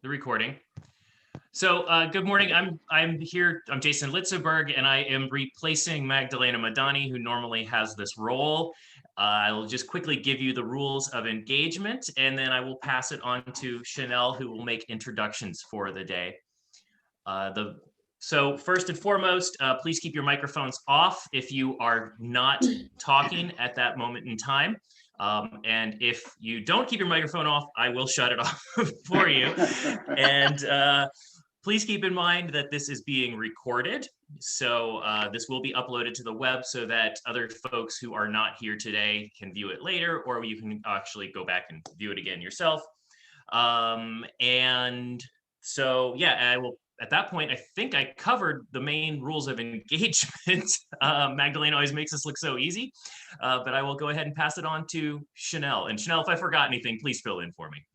the recording. So good morning. I'm here. I'm Jason Litzenberg, and I am replacing Magdalena Madani, who normally has this role. I'll just quickly give you the rules of engagement, and then I will pass it on to Chanel, who will make introductions for the day. So first and foremost, please keep your microphones off if you are not talking at that moment in time. And if you don't keep your microphone off, I will shut it off for you. And please keep in mind that this is being recorded. So this will be uploaded to the web so that other folks who are not here today can view it later, or you can actually go back and view it again yourself. And so, yeah, I will. At that point, I think I covered the main rules of engagement. Magdalena always makes this look so easy, but I will go ahead and pass it on to Chanel. And Chanel, if I forgot anything, please fill in for me.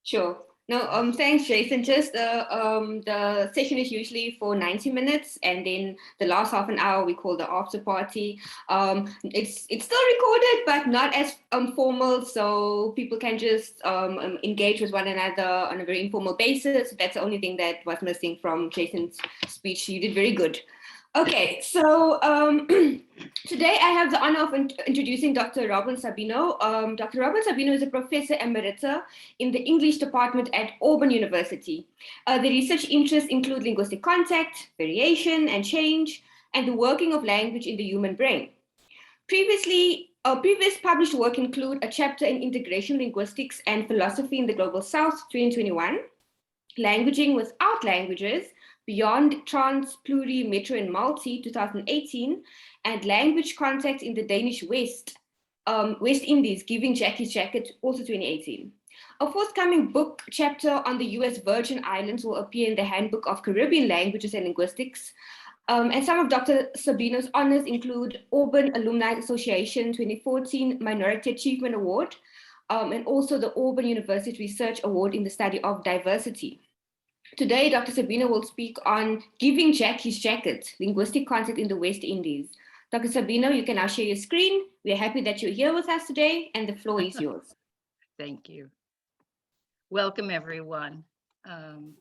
Sure. No, thanks, Jason. Just the session is usually for 90 minutes, and then the last half an hour we call the after party. It's still recorded, but not as formal, so people can just engage with one another on a very informal basis. That's the only thing that was missing from Jason's speech. You did very good. Okay, so today I have the honor of introducing Dr. Robin Sabino. Dr. Robin Sabino is a professor emerita in the English department at Auburn University. The research interests include linguistic contact, variation and change, and the working of language in the human brain. Previous published work include a chapter in Integration Linguistics and Philosophy in the Global South, 2021, Languaging Without Languages, Beyond Trans, Pluri, Metro, and Multi, 2018, and Language Contact in the Danish West Indies, Giving Jack His Jacket, also 2018. A forthcoming book chapter on the US Virgin Islands will appear in the Handbook of Caribbean Languages and Linguistics. And some of Dr. Sabino's honors include Auburn Alumni Association 2014 Minority Achievement Award, and also the Auburn University Research Award in the study of diversity. Today, Dr. Sabino will speak on Giving Jack His Jacket, Linguistic Contact in the West Indies. Dr. Sabino, you can now share your screen. We're happy that you're here with us today, and the floor is yours. Thank you. Welcome, everyone. And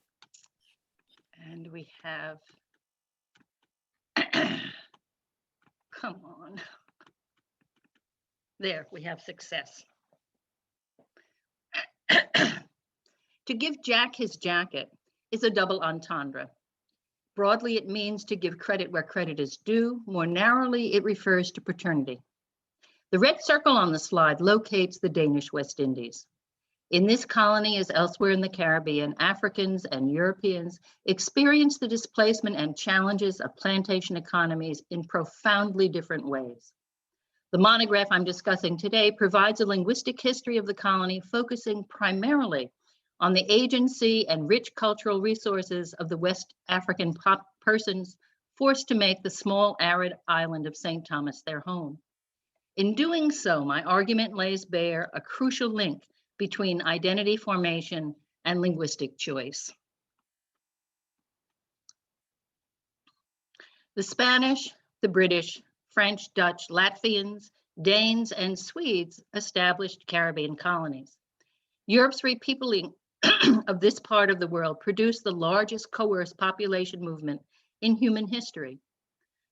we have, come on. There, we have success. To give Jack his jacket is a double entendre. Broadly, it means to give credit where credit is due. More narrowly, it refers to paternity. The red circle on the slide locates the Danish West Indies. In this colony, as elsewhere in the Caribbean, Africans and Europeans experience the displacement and challenges of plantation economies in profoundly different ways. The monograph I'm discussing today provides a linguistic history of the colony, focusing primarily on the agency and rich cultural resources of the West African persons forced to make the small arid island of St. Thomas their home. In doing so, my argument lays bare a crucial link between identity formation and linguistic choice. The Spanish, the British, French, Dutch, Latvians, Danes, and Swedes established Caribbean colonies. Europe's repeopling of this part of the world produced the largest coerced population movement in human history.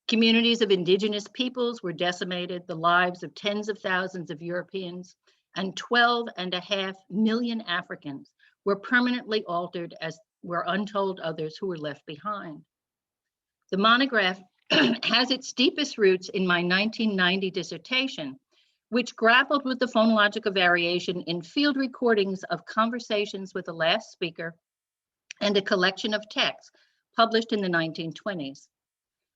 Communities of indigenous peoples were decimated, the lives of tens of thousands of Europeans and 12.5 million Africans were permanently altered, as were untold others who were left behind. The monograph has its deepest roots in my 1990 dissertation, which grappled with the phonological variation in field recordings of conversations with the last speaker and a collection of texts published in the 1920s.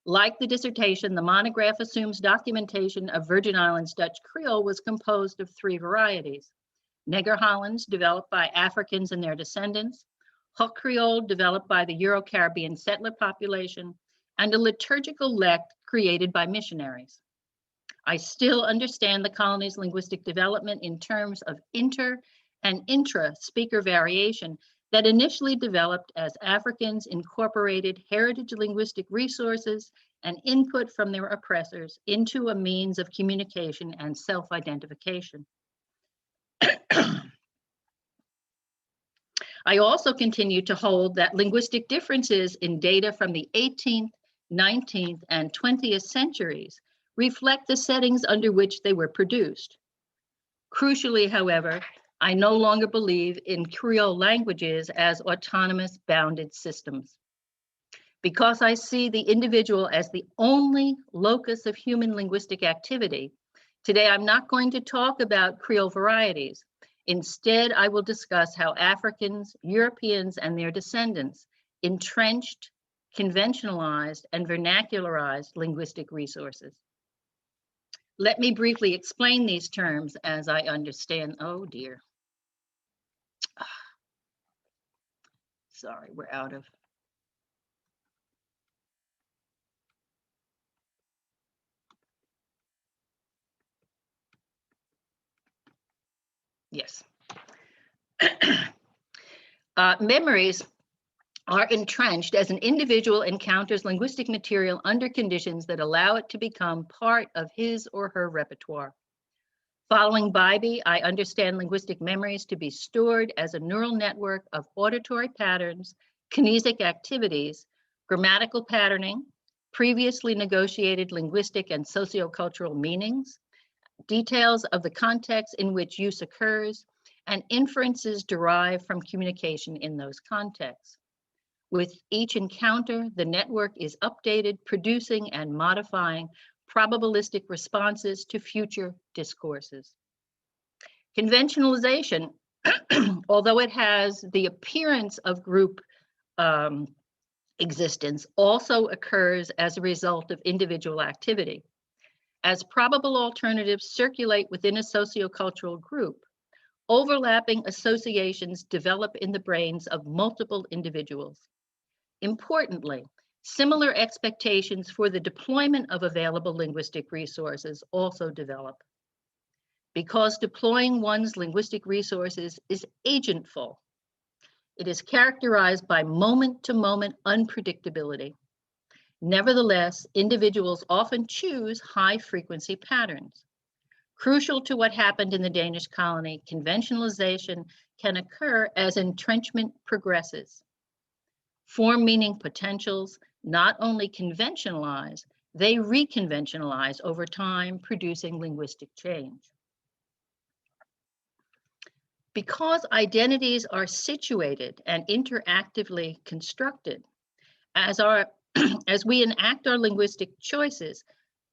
Like the dissertation, the monograph assumes documentation of Virgin Islands Dutch Creole was composed of 3 varieties: Neger Hollands, developed by Africans and their descendants, Hoek Creole, developed by the Euro-Caribbean settler population, and a liturgical lect created by missionaries. I still understand the colony's linguistic development in terms of inter and intra-speaker variation that initially developed as Africans incorporated heritage linguistic resources and input from their oppressors into a means of communication and self-identification. I also continue to hold that linguistic differences in data from the 18th, 19th, and 20th centuries reflect the settings under which they were produced. Crucially, however, I no longer believe in Creole languages as autonomous bounded systems. Because I see the individual as the only locus of human linguistic activity, today I'm not going to talk about Creole varieties. Instead, I will discuss how Africans, Europeans, and their descendants entrenched, conventionalized, and vernacularized linguistic resources. Let me briefly explain these terms as I understand. Oh dear. Sorry, we're out of. Yes. Memories are entrenched as an individual encounters linguistic material under conditions that allow it to become part of his or her repertoire. Following Bybee, I understand linguistic memories to be stored as a neural network of auditory patterns, kinesic activities, grammatical patterning, previously negotiated linguistic and sociocultural meanings, details of the context in which use occurs, and inferences derived from communication in those contexts. With each encounter, the network is updated, producing and modifying probabilistic responses to future discourses. Conventionalization, although it has the appearance of group existence, also occurs as a result of individual activity. As probable alternatives circulate within a sociocultural group, overlapping associations develop in the brains of multiple individuals. Importantly, similar expectations for the deployment of available linguistic resources also develop. Because deploying one's linguistic resources is agentful, it is characterized by moment-to-moment unpredictability. Nevertheless, individuals often choose high-frequency patterns. Crucial to what happened in the Danish colony, conventionalization can occur as entrenchment progresses. Form meaning potentials not only conventionalize, they reconventionalize over time, producing linguistic change. Because identities are situated and interactively constructed, as we enact our linguistic choices,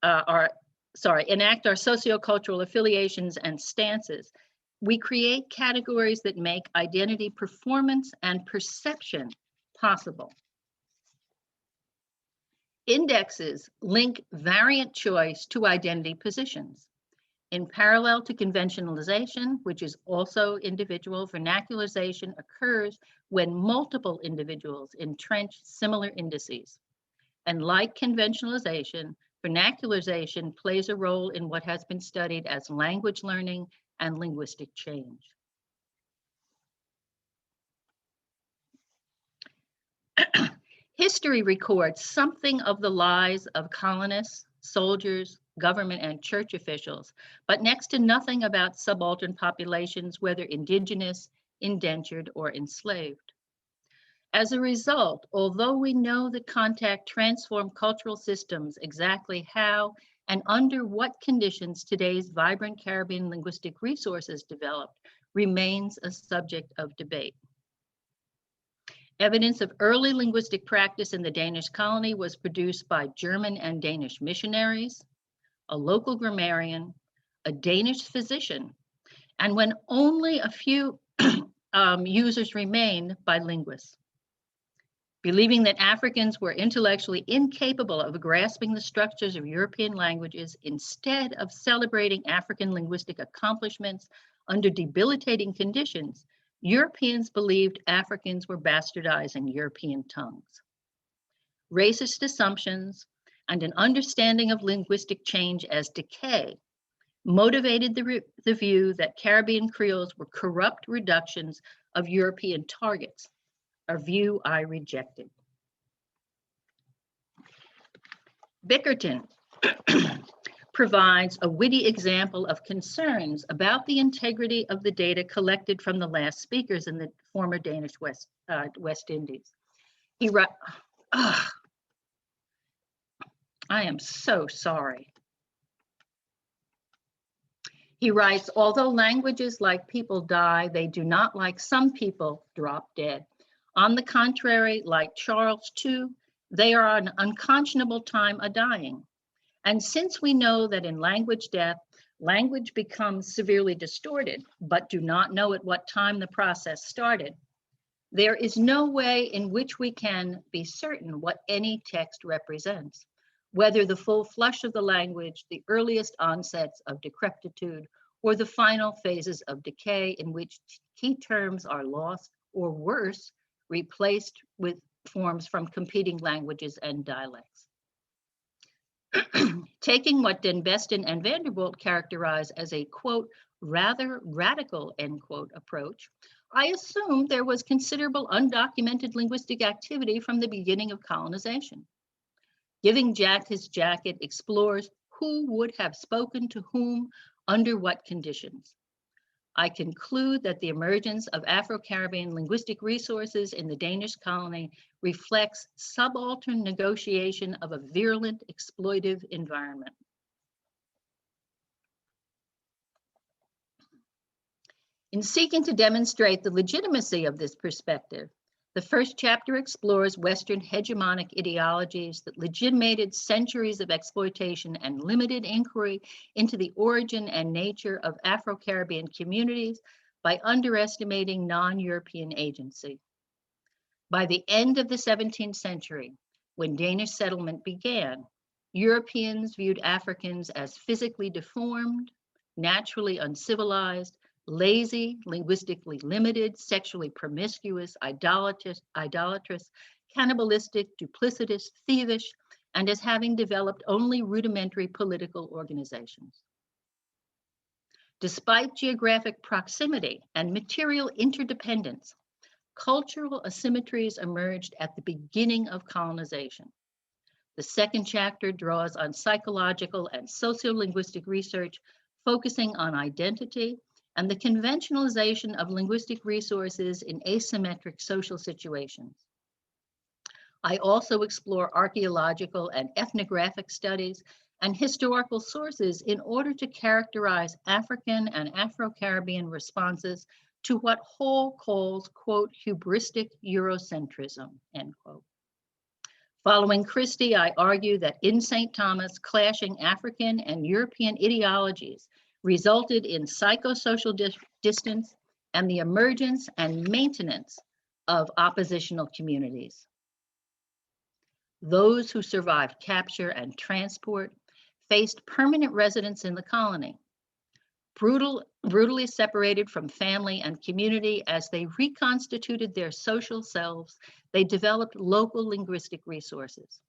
enact our sociocultural affiliations and stances, we create categories that make identity performance and perception possible. Indexes link variant choice to identity positions. In parallel to conventionalization, which is also individual, vernacularization occurs when multiple individuals entrench similar indices. And like conventionalization, vernacularization plays a role in what has been studied as language learning and linguistic change. History records something of the lives of colonists, soldiers, government, and church officials, but next to nothing about subaltern populations, whether indigenous, indentured, or enslaved. As a result, although we know that contact transformed cultural systems, exactly how and under what conditions today's vibrant Caribbean linguistic resources developed remains a subject of debate. Evidence of early linguistic practice in the Danish colony was produced by German and Danish missionaries, a local grammarian, a Danish physician, and when only a few users remained, by linguists. Believing that Africans were intellectually incapable of grasping the structures of European languages, instead of celebrating African linguistic accomplishments under debilitating conditions, Europeans believed Africans were bastardizing European tongues. Racist assumptions and an understanding of linguistic change as decay motivated the view that Caribbean Creoles were corrupt reductions of European targets, a view I rejected. Bickerton provides a witty example of concerns about the integrity of the data collected from the last speakers in the former Danish West Indies. He writes, I am so sorry. He writes, although languages like people die, they do not, like some people, drop dead. On the contrary, like Charles too, they are an unconscionable time a-dying. And since we know that in language death, language becomes severely distorted, but do not know at what time the process started, there is no way in which we can be certain what any text represents, whether the full flush of the language, the earliest onsets of decrepitude, or the final phases of decay in which key terms are lost, or worse, replaced with forms from competing languages and dialects. Taking what Den Besten and Vanderbilt characterize as a, quote, rather radical, end quote, approach, I assume there was considerable undocumented linguistic activity from the beginning of colonization. Giving Jack his jacket explores who would have spoken to whom under what conditions. I conclude that the emergence of Afro-Caribbean linguistic resources in the Danish colony reflects subaltern negotiation of a virulent, exploitive environment. In seeking to demonstrate the legitimacy of this perspective, the first chapter explores Western hegemonic ideologies that legitimated centuries of exploitation and limited inquiry into the origin and nature of Afro-Caribbean communities by underestimating non-European agency. By the end of the 17th century, when Danish settlement began, Europeans viewed Africans as physically deformed, naturally uncivilized, lazy, linguistically limited, sexually promiscuous, idolatrous, cannibalistic, duplicitous, thievish, and as having developed only rudimentary political organizations. Despite geographic proximity and material interdependence, cultural asymmetries emerged at the beginning of colonization. The second chapter draws on psychological and sociolinguistic research focusing on identity and the conventionalization of linguistic resources in asymmetric social situations. I also explore archaeological and ethnographic studies and historical sources in order to characterize African and Afro-Caribbean responses to what Hall calls, quote, hubristic Eurocentrism, end quote. Following Christie, I argue that in St. Thomas, clashing African and European ideologies resulted in psychosocial distance and the emergence and maintenance of oppositional communities. Those who survived capture and transport faced permanent residence in the colony, brutally separated from family and community. As they reconstituted their social selves, they developed local linguistic resources.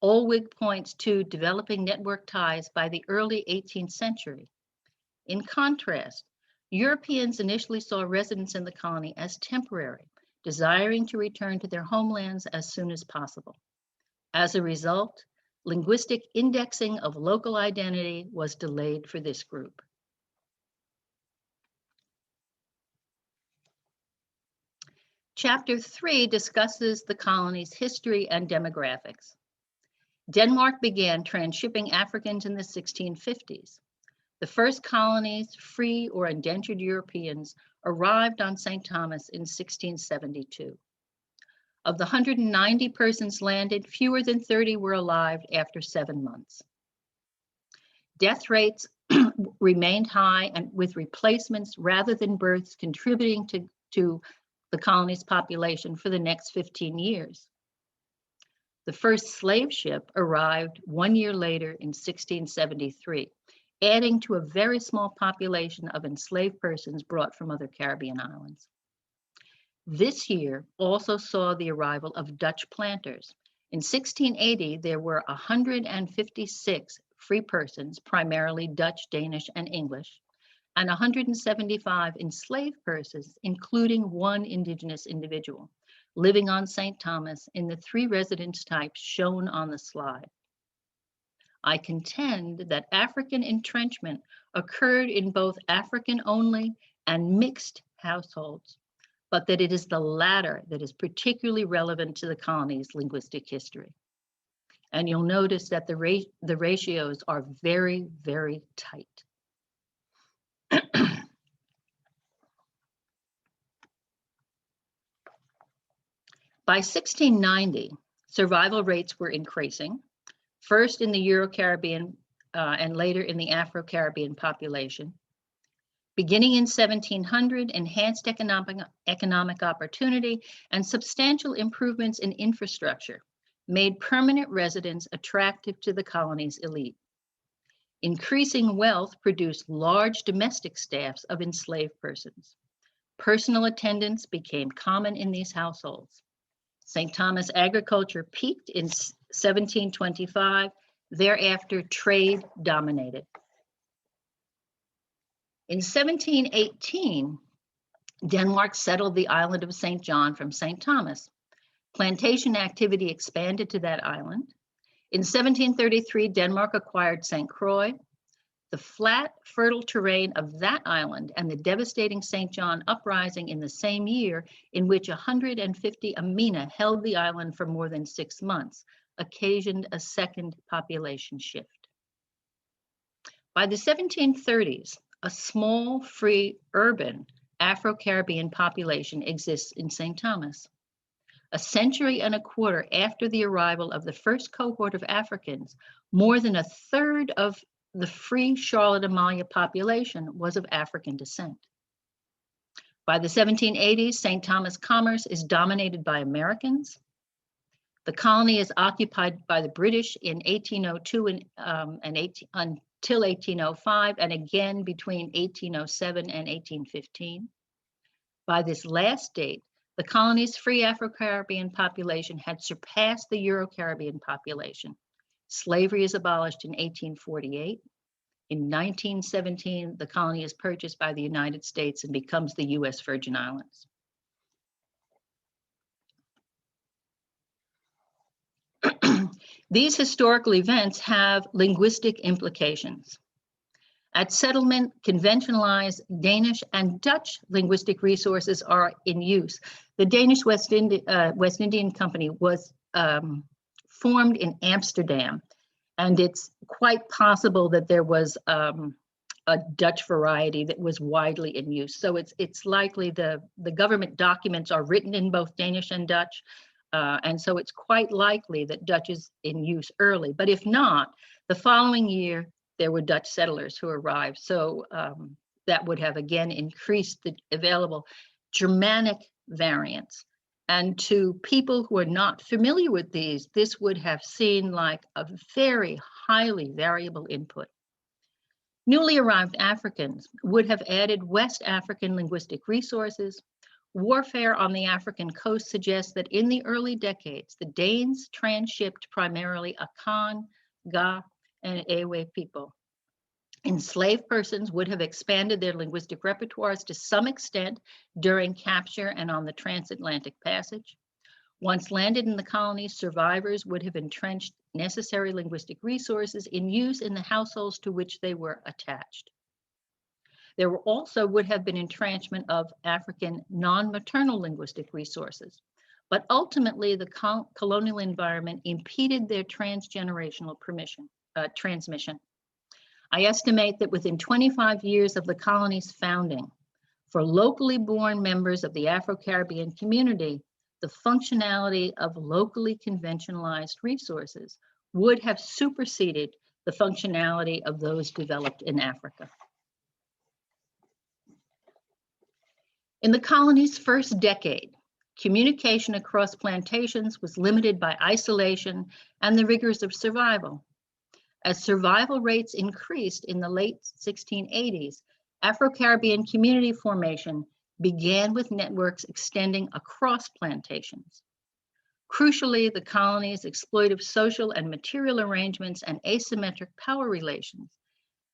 Olwig points to developing network ties by the early 18th century. In contrast, Europeans initially saw residence in the colony as temporary, desiring to return to their homelands as soon as possible. As a result, linguistic indexing of local identity was delayed for this group. Chapter 3 discusses the colony's history and demographics. Denmark began transshipping Africans in the 1650s. The first colonies, free or indentured Europeans, arrived on St. Thomas in 1672. Of the 190 persons landed, fewer than 30 were alive after 7 months. Death rates remained high, and with replacements rather than births contributing to the colony's population for the next 15 years. The first slave ship arrived 1 year later in 1673, adding to a very small population of enslaved persons brought from other Caribbean islands. This year also saw the arrival of Dutch planters. In 1680, there were 156 free persons, primarily Dutch, Danish, and English, and 175 enslaved persons, including one indigenous individual, living on St. Thomas in the 3 residence types shown on the slide. I contend that African entrenchment occurred in both African-only and mixed households, but that it is the latter that is particularly relevant to the colony's linguistic history. And you'll notice that the ratios are very, very tight. By 1690, survival rates were increasing, first in the Euro-Caribbean and later in the Afro-Caribbean population. Beginning in 1700, enhanced economic opportunity and substantial improvements in infrastructure made permanent residence attractive to the colony's elite. Increasing wealth produced large domestic staffs of enslaved persons. Personal attendance became common in these households. St. Thomas agriculture peaked in 1725. Thereafter, trade dominated. In 1718, Denmark settled the island of St. John from St. Thomas. Plantation activity expanded to that island. In 1733, Denmark acquired St. Croix. The flat, fertile terrain of that island and the devastating St. John uprising in the same year, in which 150 Amina held the island for more than 6 months, occasioned a second population shift. By the 1730s, a small, free, urban Afro-Caribbean population exists in St. Thomas. A century and a quarter after the arrival of the first cohort of Africans, more than a third of the free Charlotte Amalia population was of African descent. By the 1780s, St. Thomas commerce is dominated by Americans. The colony is occupied by the British in 1802 until 1805, and again between 1807 and 1815. By this last date, the colony's free Afro-Caribbean population had surpassed the Euro-Caribbean population. Slavery is abolished in 1848. In 1917, the colony is purchased by the United States and becomes the U.S. Virgin Islands. These historical events have linguistic implications. At settlement, conventionalized Danish and Dutch linguistic resources are in use. The Danish West Indian Company was formed in Amsterdam, and it's quite possible that there was a Dutch variety that was widely in use. So it's likely the government documents are written in both Danish and Dutch, and so it's quite likely that Dutch is in use early. But if not, the following year, there were Dutch settlers who arrived. So that would have again increased the available Germanic variants. And to people who are not familiar with these, this would have seemed like a very highly variable input. Newly arrived Africans would have added West African linguistic resources. Warfare on the African coast suggests that in the early decades, the Danes transshipped primarily Akan, Ga, and Ewe people. Enslaved persons would have expanded their linguistic repertoires to some extent during capture and on the transatlantic passage. Once landed in the colonies, survivors would have entrenched necessary linguistic resources in use in the households to which they were attached. There also would have been entrenchment of African non-maternal linguistic resources, but ultimately the colonial environment impeded their transgenerational transmission. I estimate that within 25 years of the colony's founding, for locally born members of the Afro-Caribbean community, the functionality of locally conventionalized resources would have superseded the functionality of those developed in Africa. In the colony's first decade, communication across plantations was limited by isolation and the rigors of survival. As survival rates increased in the late 1680s, Afro-Caribbean community formation began with networks extending across plantations. Crucially, the colony's exploitive social and material arrangements and asymmetric power relations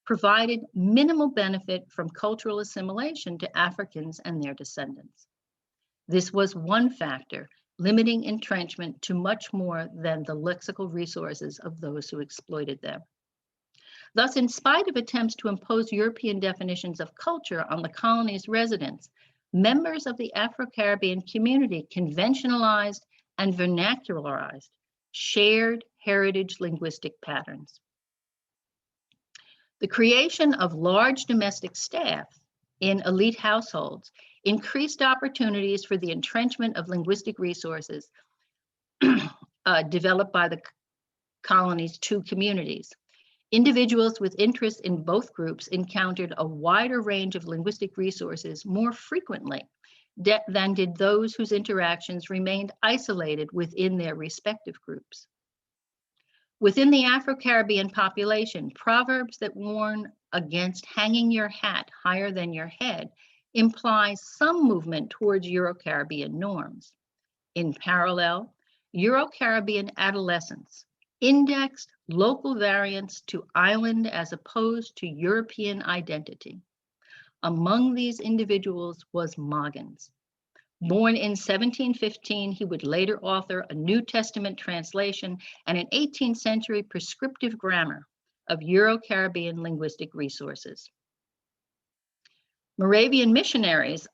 provided minimal benefit from cultural assimilation to Africans and their descendants. This was one factor limiting entrenchment to much more than the lexical resources of those who exploited them. Thus, in spite of attempts to impose European definitions of culture on the colony's residents, members of the Afro-Caribbean community conventionalized and vernacularized shared heritage linguistic patterns. The creation of large domestic staff in elite households increased opportunities for the entrenchment of linguistic resources developed by the colony's two communities. Individuals with interests in both groups encountered a wider range of linguistic resources more frequently than did those whose interactions remained isolated within their respective groups. Within the Afro-Caribbean population, proverbs that warn against hanging your hat higher than your head imply some movement towards Euro-Caribbean norms. In parallel, Euro-Caribbean adolescents indexed local variants to island as opposed to European identity. Among these individuals was Moggins. Born in 1715, he would later author a New Testament translation and an 18th century prescriptive grammar of Euro-Caribbean linguistic resources. Moravian missionaries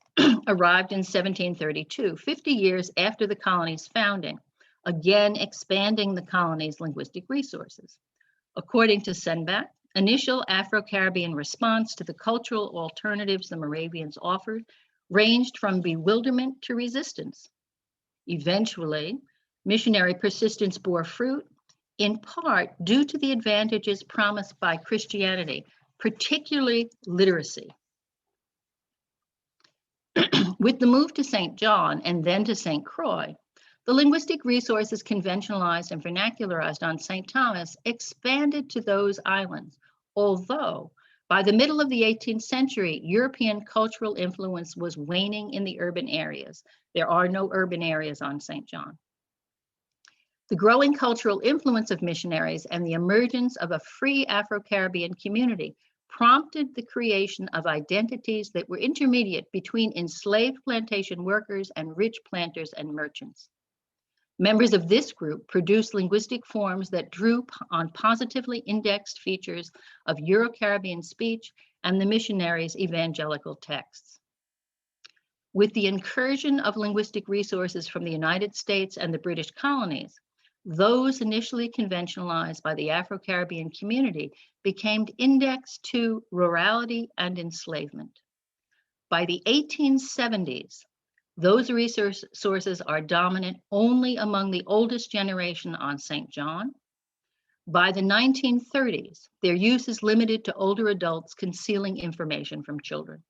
arrived in 1732, 50 years after the colony's founding, again expanding the colony's linguistic resources. According to Senbach, initial Afro-Caribbean response to the cultural alternatives the Moravians offered ranged from bewilderment to resistance. Eventually, missionary persistence bore fruit, in part due to the advantages promised by Christianity, particularly literacy. With the move to St. John and then to St. Croix, the linguistic resources conventionalized and vernacularized on St. Thomas expanded to those islands, although by the middle of the 18th century, European cultural influence was waning in the urban areas. There are no urban areas on St. John. The growing cultural influence of missionaries and the emergence of a free Afro-Caribbean community prompted the creation of identities that were intermediate between enslaved plantation workers and rich planters and merchants. Members of this group produced linguistic forms that drew on positively indexed features of Euro-Caribbean speech and the missionaries' evangelical texts. With the incursion of linguistic resources from the United States and the British colonies, those initially conventionalized by the Afro-Caribbean community became indexed to rurality and enslavement. By the 1870s, those resources are dominant only among the oldest generation on St. John. By the 1930s, their use is limited to older adults concealing information from children.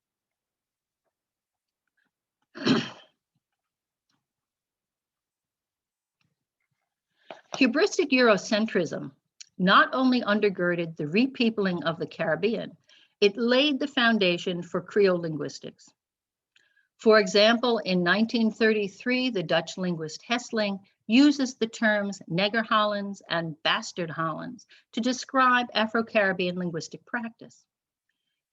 Hubristic Eurocentrism not only undergirded the repeopling of the Caribbean, it laid the foundation for Creole linguistics. For example, in 1933, the Dutch linguist Hesseling uses the terms Neger Hollands and Bastard Hollands to describe Afro-Caribbean linguistic practice.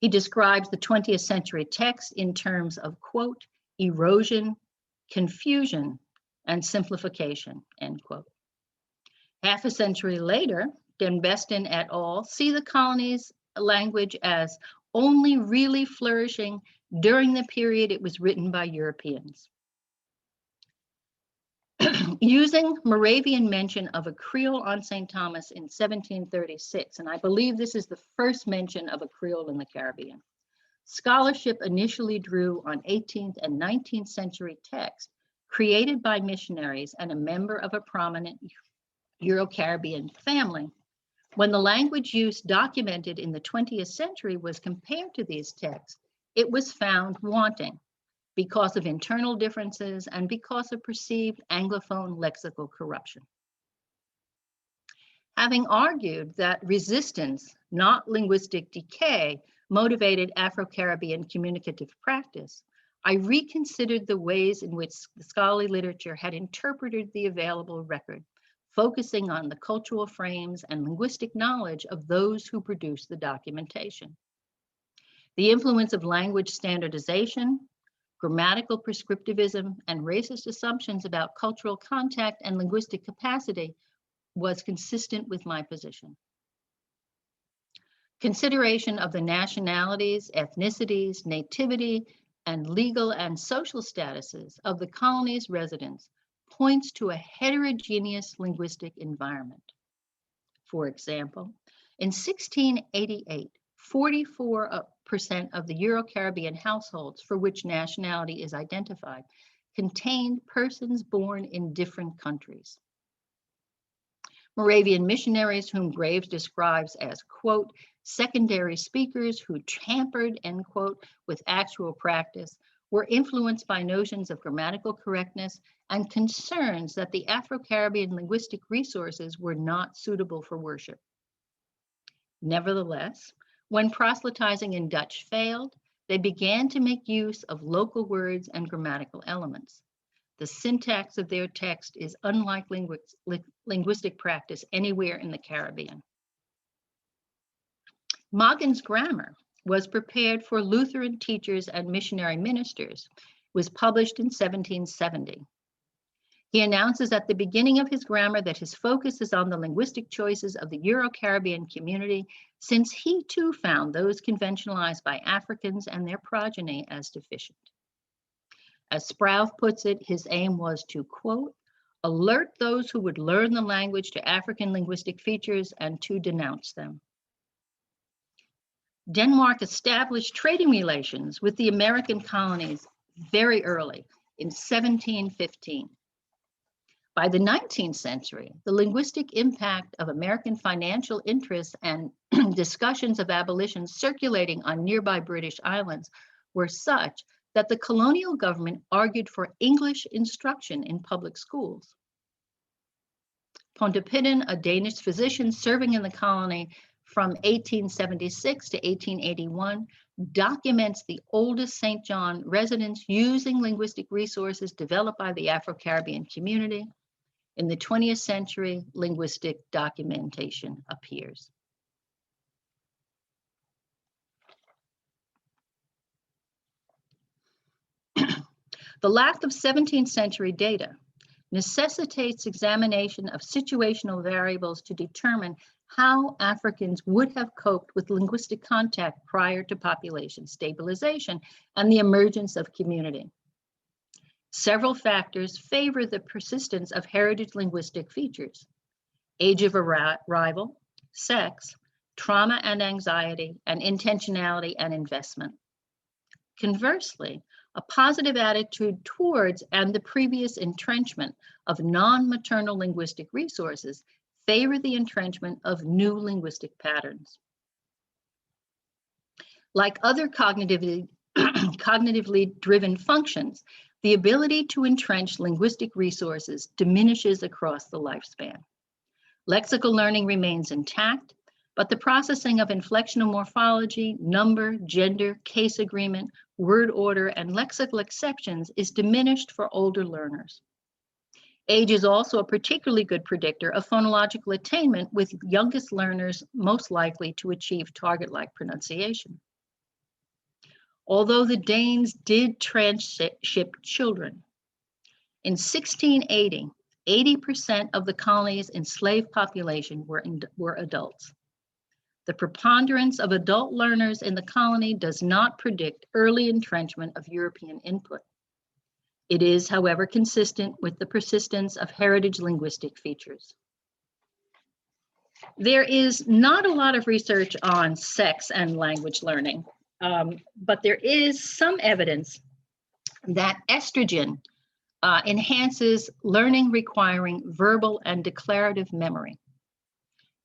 He describes the 20th century text in terms of, quote, erosion, confusion, and simplification, end quote. Half a century later, Den Besten et al. See the colony's language as only really flourishing during the period it was written by Europeans. Using Moravian mention of a Creole on St. Thomas in 1736, and I believe this is the first mention of a Creole in the Caribbean, scholarship initially drew on 18th and 19th century texts created by missionaries and a member of a prominent Euro-Caribbean family. When the language use documented in the 20th century was compared to these texts, it was found wanting because of internal differences and because of perceived Anglophone lexical corruption. Having argued that resistance, not linguistic decay, motivated Afro-Caribbean communicative practice, I reconsidered the ways in which scholarly literature had interpreted the available record, focusing on the cultural frames and linguistic knowledge of those who produced the documentation. The influence of language standardization, grammatical prescriptivism, and racist assumptions about cultural contact and linguistic capacity was consistent with my position. Consideration of the nationalities, ethnicities, nativity, and legal and social statuses of the colony's residents points to a heterogeneous linguistic environment. For example, in 1688, 44% of the Euro-Caribbean households for which nationality is identified contained persons born in different countries. Moravian missionaries, whom Graves describes as, quote, secondary speakers who tampered, end quote, with actual practice, were influenced by notions of grammatical correctness and concerns that the Afro-Caribbean linguistic resources were not suitable for worship. Nevertheless, when proselytizing in Dutch failed, they began to make use of local words and grammatical elements. The syntax of their text is unlike linguistic practice anywhere in the Caribbean. Moggen's grammar was prepared for Lutheran teachers and missionary ministers, was published in 1770. He announces at the beginning of his grammar that his focus is on the linguistic choices of the Euro-Caribbean community, since he too found those conventionalized by Africans and their progeny as deficient. As Sprouse puts it, his aim was to, quote, alert those who would learn the language to African linguistic features and to denounce them. Denmark established trading relations with the American colonies very early, in 1715. By the 19th century, the linguistic impact of American financial interests and discussions of abolition circulating on nearby British islands were such that the colonial government argued for English instruction in public schools. Pontoppidan, a Danish physician serving in the colony from 1876 to 1881, documents the oldest St. John residents using linguistic resources developed by the Afro-Caribbean community. In the 20th century, linguistic documentation appears. The lack of 17th century data necessitates examination of situational variables to determine how Africans would have coped with linguistic contact prior to population stabilization and the emergence of community. Several factors favor the persistence of heritage linguistic features: age of arrival, sex, trauma and anxiety, and intentionality and investment. Conversely, a positive attitude towards and the previous entrenchment of non-maternal linguistic resources favor the entrenchment of new linguistic patterns. Like other cognitively driven functions, the ability to entrench linguistic resources diminishes across the lifespan. Lexical learning remains intact, but the processing of inflectional morphology, number, gender, case agreement, word order, and lexical exceptions is diminished for older learners. Age is also a particularly good predictor of phonological attainment, with youngest learners most likely to achieve target-like pronunciation. Although the Danes did transship children, in 1680, 80% of the colony's enslaved population were adults. The preponderance of adult learners in the colony does not predict early entrenchment of European input. It is, however, consistent with the persistence of heritage linguistic features. There is not a lot of research on sex and language learning, but there is some evidence that estrogen enhances learning requiring verbal and declarative memory.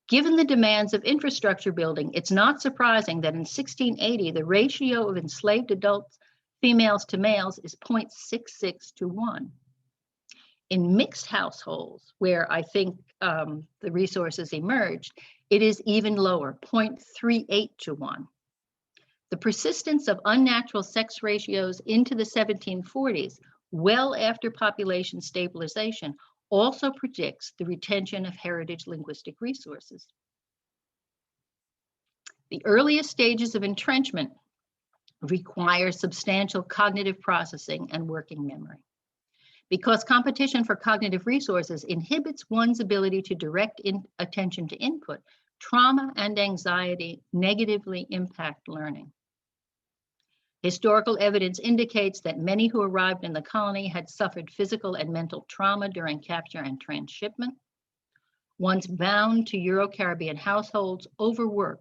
Given the demands of infrastructure building, it's not surprising that in 1680, the ratio of enslaved adults, females to males, is 0.66 to 1. In mixed households, where I think the resources emerged, it is even lower, 0.38 to 1. The persistence of unnatural sex ratios into the 1740s, well after population stabilization, also predicts the retention of heritage linguistic resources. The earliest stages of entrenchment require substantial cognitive processing and working memory. Because competition for cognitive resources inhibits one's ability to direct attention to input, trauma and anxiety negatively impact learning. Historical evidence indicates that many who arrived in the colony had suffered physical and mental trauma during capture and transshipment. Once bound to Euro-Caribbean households, overwork,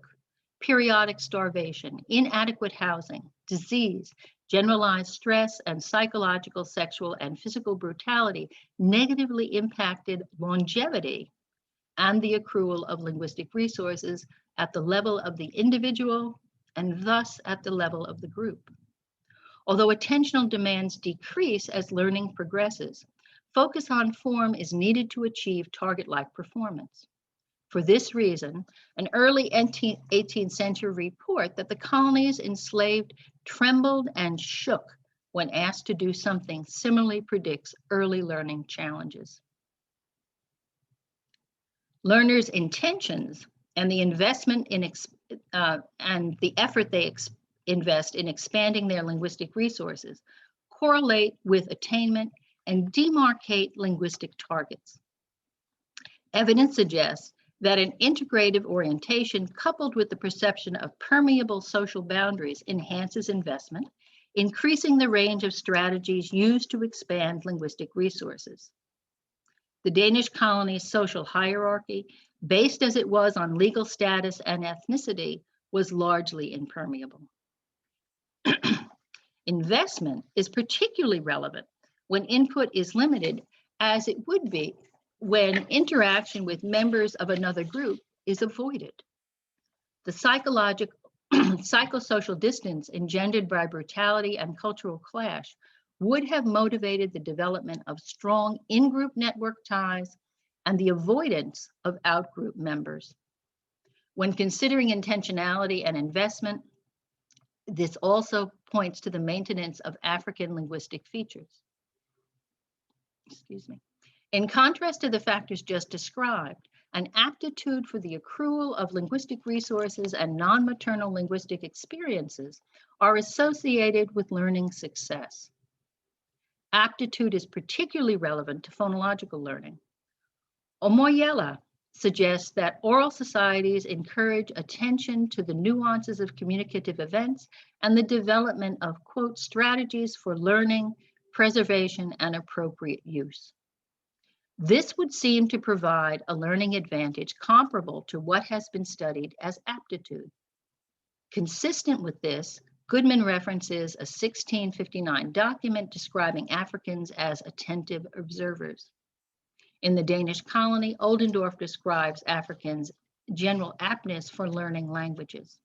periodic starvation, inadequate housing, disease, generalized stress, and psychological, sexual, and physical brutality negatively impacted longevity and the accrual of linguistic resources at the level of the individual and thus at the level of the group. Although attentional demands decrease as learning progresses, focus on form is needed to achieve target-like performance. For this reason, an early 18th century report that the colonies enslaved trembled and shook when asked to do something similarly predicts early learning challenges. Learners' intentions and the investment in and the effort they invest in expanding their linguistic resources correlate with attainment and demarcate linguistic targets. Evidence suggests that an integrative orientation coupled with the perception of permeable social boundaries enhances investment, increasing the range of strategies used to expand linguistic resources. The Danish colony's social hierarchy, based as it was on legal status and ethnicity, was largely impermeable. Investment is particularly relevant when input is limited, as it would be when interaction with members of another group is avoided. The psychosocial distance engendered by brutality and cultural clash would have motivated the development of strong in-group network ties and the avoidance of out-group members. When considering intentionality and investment, this also points to the maintenance of African linguistic features. Excuse me. In contrast to the factors just described, an aptitude for the accrual of linguistic resources and non-maternal linguistic experiences are associated with learning success. Aptitude is particularly relevant to phonological learning. Omoyela suggests that oral societies encourage attention to the nuances of communicative events and the development of, quote, strategies for learning, preservation, and appropriate use. This would seem to provide a learning advantage comparable to what has been studied as aptitude. Consistent with this, Goodman references a 1659 document describing Africans as attentive observers. In the Danish colony, Oldendorff describes Africans' general aptness for learning languages.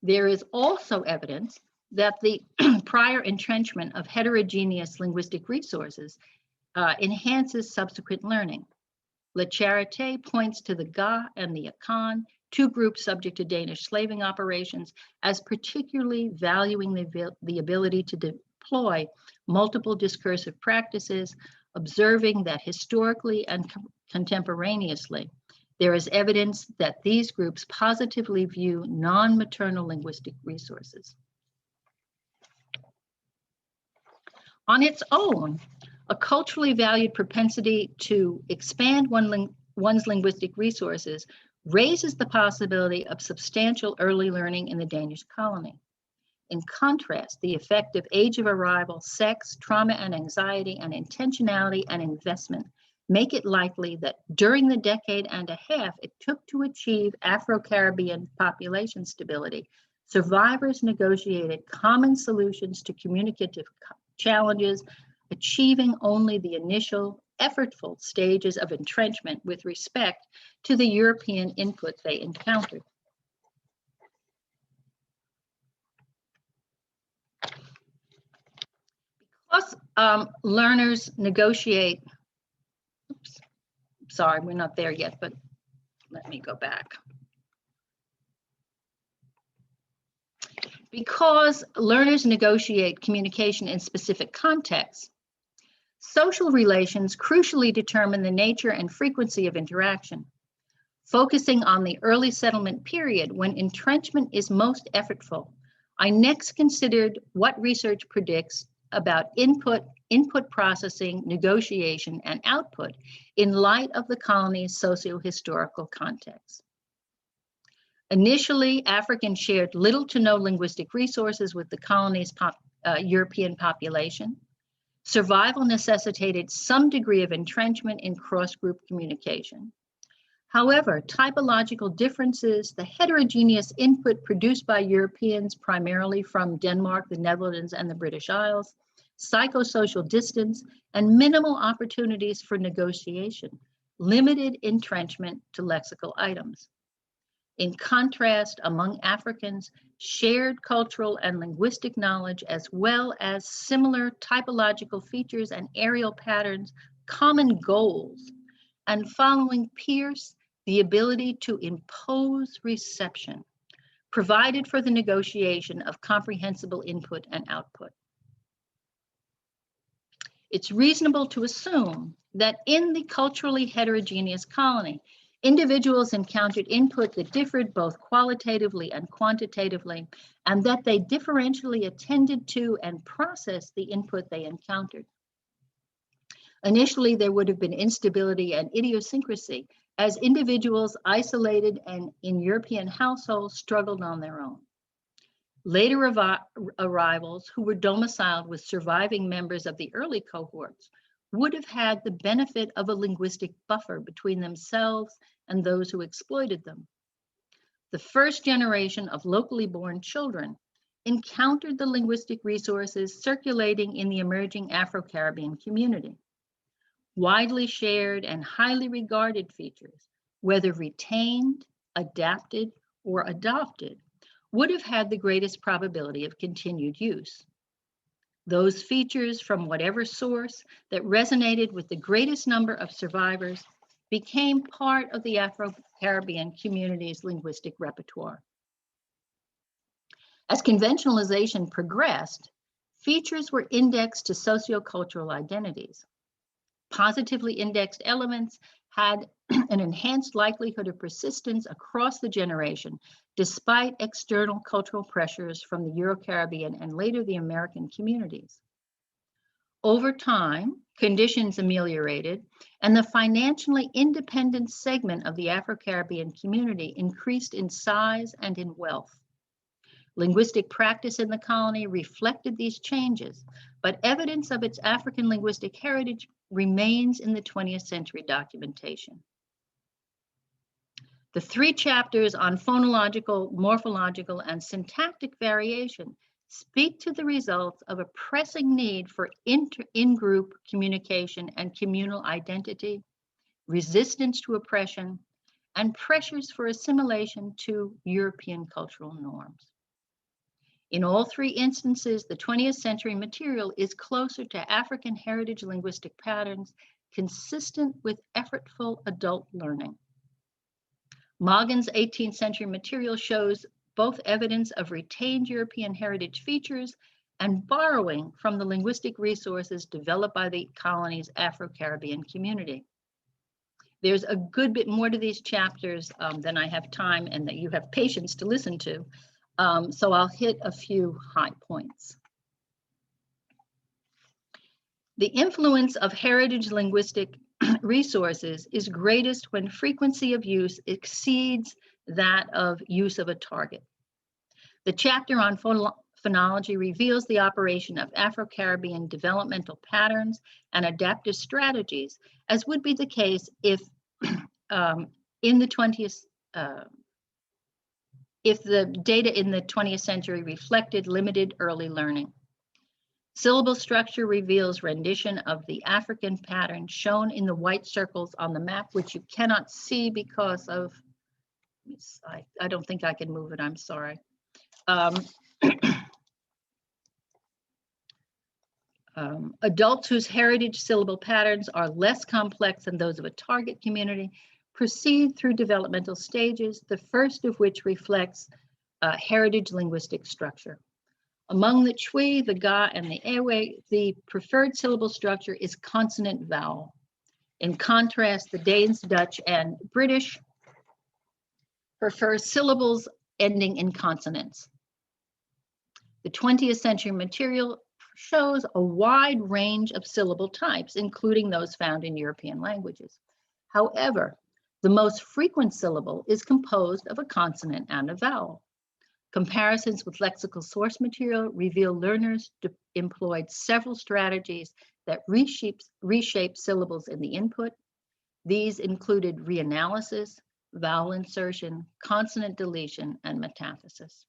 There is also evidence that the prior entrenchment of heterogeneous linguistic resources enhances subsequent learning. La Charité points to the Ga and the Akan, two groups subject to Danish slaving operations, as particularly valuing the ability to deploy multiple discursive practices, observing that historically and contemporaneously, there is evidence that these groups positively view non-maternal linguistic resources. On its own, a culturally valued propensity to expand one's linguistic resources raises the possibility of substantial early learning in the Danish colony. In contrast, the effect of age of arrival, sex, trauma and anxiety, and intentionality and investment make it likely that during the decade and a half it took to achieve Afro-Caribbean population stability, survivors negotiated common solutions to communicative challenges, achieving only the initial effortful stages of entrenchment with respect to the European input they encountered. Because learners negotiate, oops, sorry, we're not there yet, but let me go back. Because learners negotiate communication in specific contexts, social relations crucially determine the nature and frequency of interaction. Focusing on the early settlement period when entrenchment is most effortful, I next considered what research predicts about input processing, negotiation, and output in light of the colony's socio-historical context. Initially, Africans shared little to no linguistic resources with the colony's European population. Survival necessitated some degree of entrenchment in cross-group communication. However, typological differences, the heterogeneous input produced by Europeans, primarily from Denmark, the Netherlands, and the British Isles, psychosocial distance, and minimal opportunities for negotiation, limited entrenchment to lexical items. In contrast, among Africans, shared cultural and linguistic knowledge, as well as similar typological features and areal patterns, common goals, and following Pearce, the ability to impose reception, provided for the negotiation of comprehensible input and output. It's reasonable to assume that in the culturally heterogeneous colony, individuals encountered input that differed both qualitatively and quantitatively, and that they differentially attended to and processed the input they encountered. Initially, there would have been instability and idiosyncrasy as individuals isolated and in European households struggled on their own. Later arrivals who were domiciled with surviving members of the early cohorts would have had the benefit of a linguistic buffer between themselves and those who exploited them. The first generation of locally born children encountered the linguistic resources circulating in the emerging Afro-Caribbean community. Widely shared and highly regarded features, whether retained, adapted, or adopted, would have had the greatest probability of continued use. Those features from whatever source that resonated with the greatest number of survivors became part of the Afro-Caribbean community's linguistic repertoire. As conventionalization progressed, features were indexed to sociocultural identities. Positively indexed elements had an enhanced likelihood of persistence across the generation, despite external cultural pressures from the Euro-Caribbean and later the American communities. Over time, conditions ameliorated, and the financially independent segment of the Afro-Caribbean community increased in size and in wealth. Linguistic practice in the colony reflected these changes, but evidence of its African linguistic heritage remains in the 20th century documentation. The 3 chapters on phonological, morphological, and syntactic variation speak to the results of a pressing need for in-group communication and communal identity, resistance to oppression, and pressures for assimilation to European cultural norms. In all 3 instances, the 20th century material is closer to African heritage linguistic patterns consistent with effortful adult learning. Moggin's 18th century material shows both evidence of retained European heritage features and borrowing from the linguistic resources developed by the colony's Afro-Caribbean community. There's a good bit more to these chapters than I have time and that you have patience to listen to. So I'll hit a few high points. The influence of heritage linguistic resources is greatest when frequency of use exceeds that of use of a target. The chapter on phonology reveals the operation of Afro-Caribbean developmental patterns and adaptive strategies, as would be the case if if the data in the 20th century reflected limited early learning. Syllable structure reveals rendition of the African pattern shown in the white circles on the map, which you cannot see because of, I don't think I can move it, I'm sorry. Adults whose heritage syllable patterns are less complex than those of a target community proceed through developmental stages, the first of which reflects heritage linguistic structure. Among the Chui, the Ga, and the Ewe, the preferred syllable structure is consonant vowel. In contrast, the Danes, Dutch, and British prefer syllables ending in consonants. The 20th century material shows a wide range of syllable types, including those found in European languages. However, the most frequent syllable is composed of a consonant and a vowel. Comparisons with lexical source material reveal learners employed several strategies that reshape syllables in the input. These included reanalysis, vowel insertion, consonant deletion, and metathesis.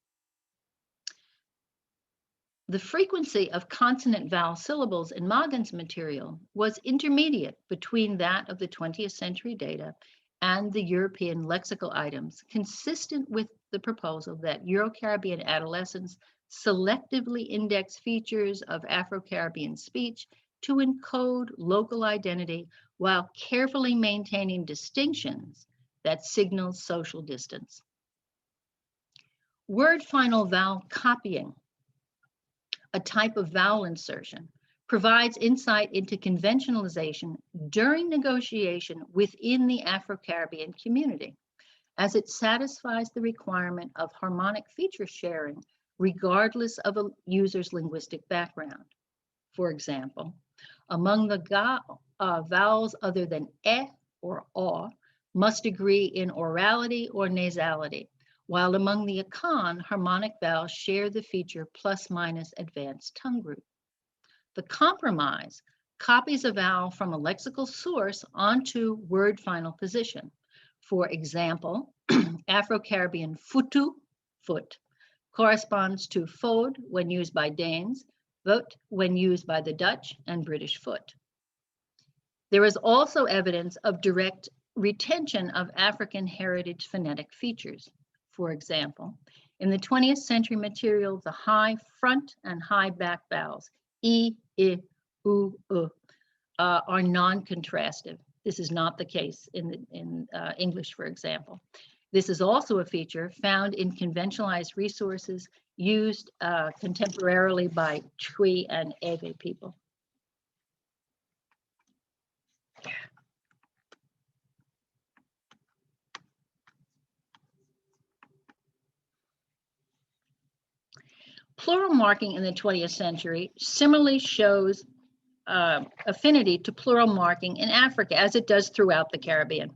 The frequency of consonant-vowel syllables in Magen's material was intermediate between that of the 20th century data and the European lexical items, consistent with the proposal that Euro-Caribbean adolescents selectively index features of Afro-Caribbean speech to encode local identity while carefully maintaining distinctions that signal social distance. Word final vowel copying, a type of vowel insertion, provides insight into conventionalization during negotiation within the Afro-Caribbean community, as it satisfies the requirement of harmonic feature sharing regardless of a user's linguistic background. For example, among the vowels other than e or aw must agree in orality or nasality, while among the Akan, harmonic vowels share the feature plus minus advanced tongue group. The compromise copies a vowel from a lexical source onto word final position. For example, Afro-Caribbean futu, foot, corresponds to fod when used by Danes, vot when used by the Dutch, and British foot. There is also evidence of direct retention of African heritage phonetic features. For example, in the 20th century material, the high front and high back vowels, I, U, are non-contrastive. This is not the case in English, for example. This is also a feature found in conventionalized resources used contemporarily by Twi and Ewe people. Plural marking in the 20th century similarly shows affinity to plural marking in Africa, as it does throughout the Caribbean.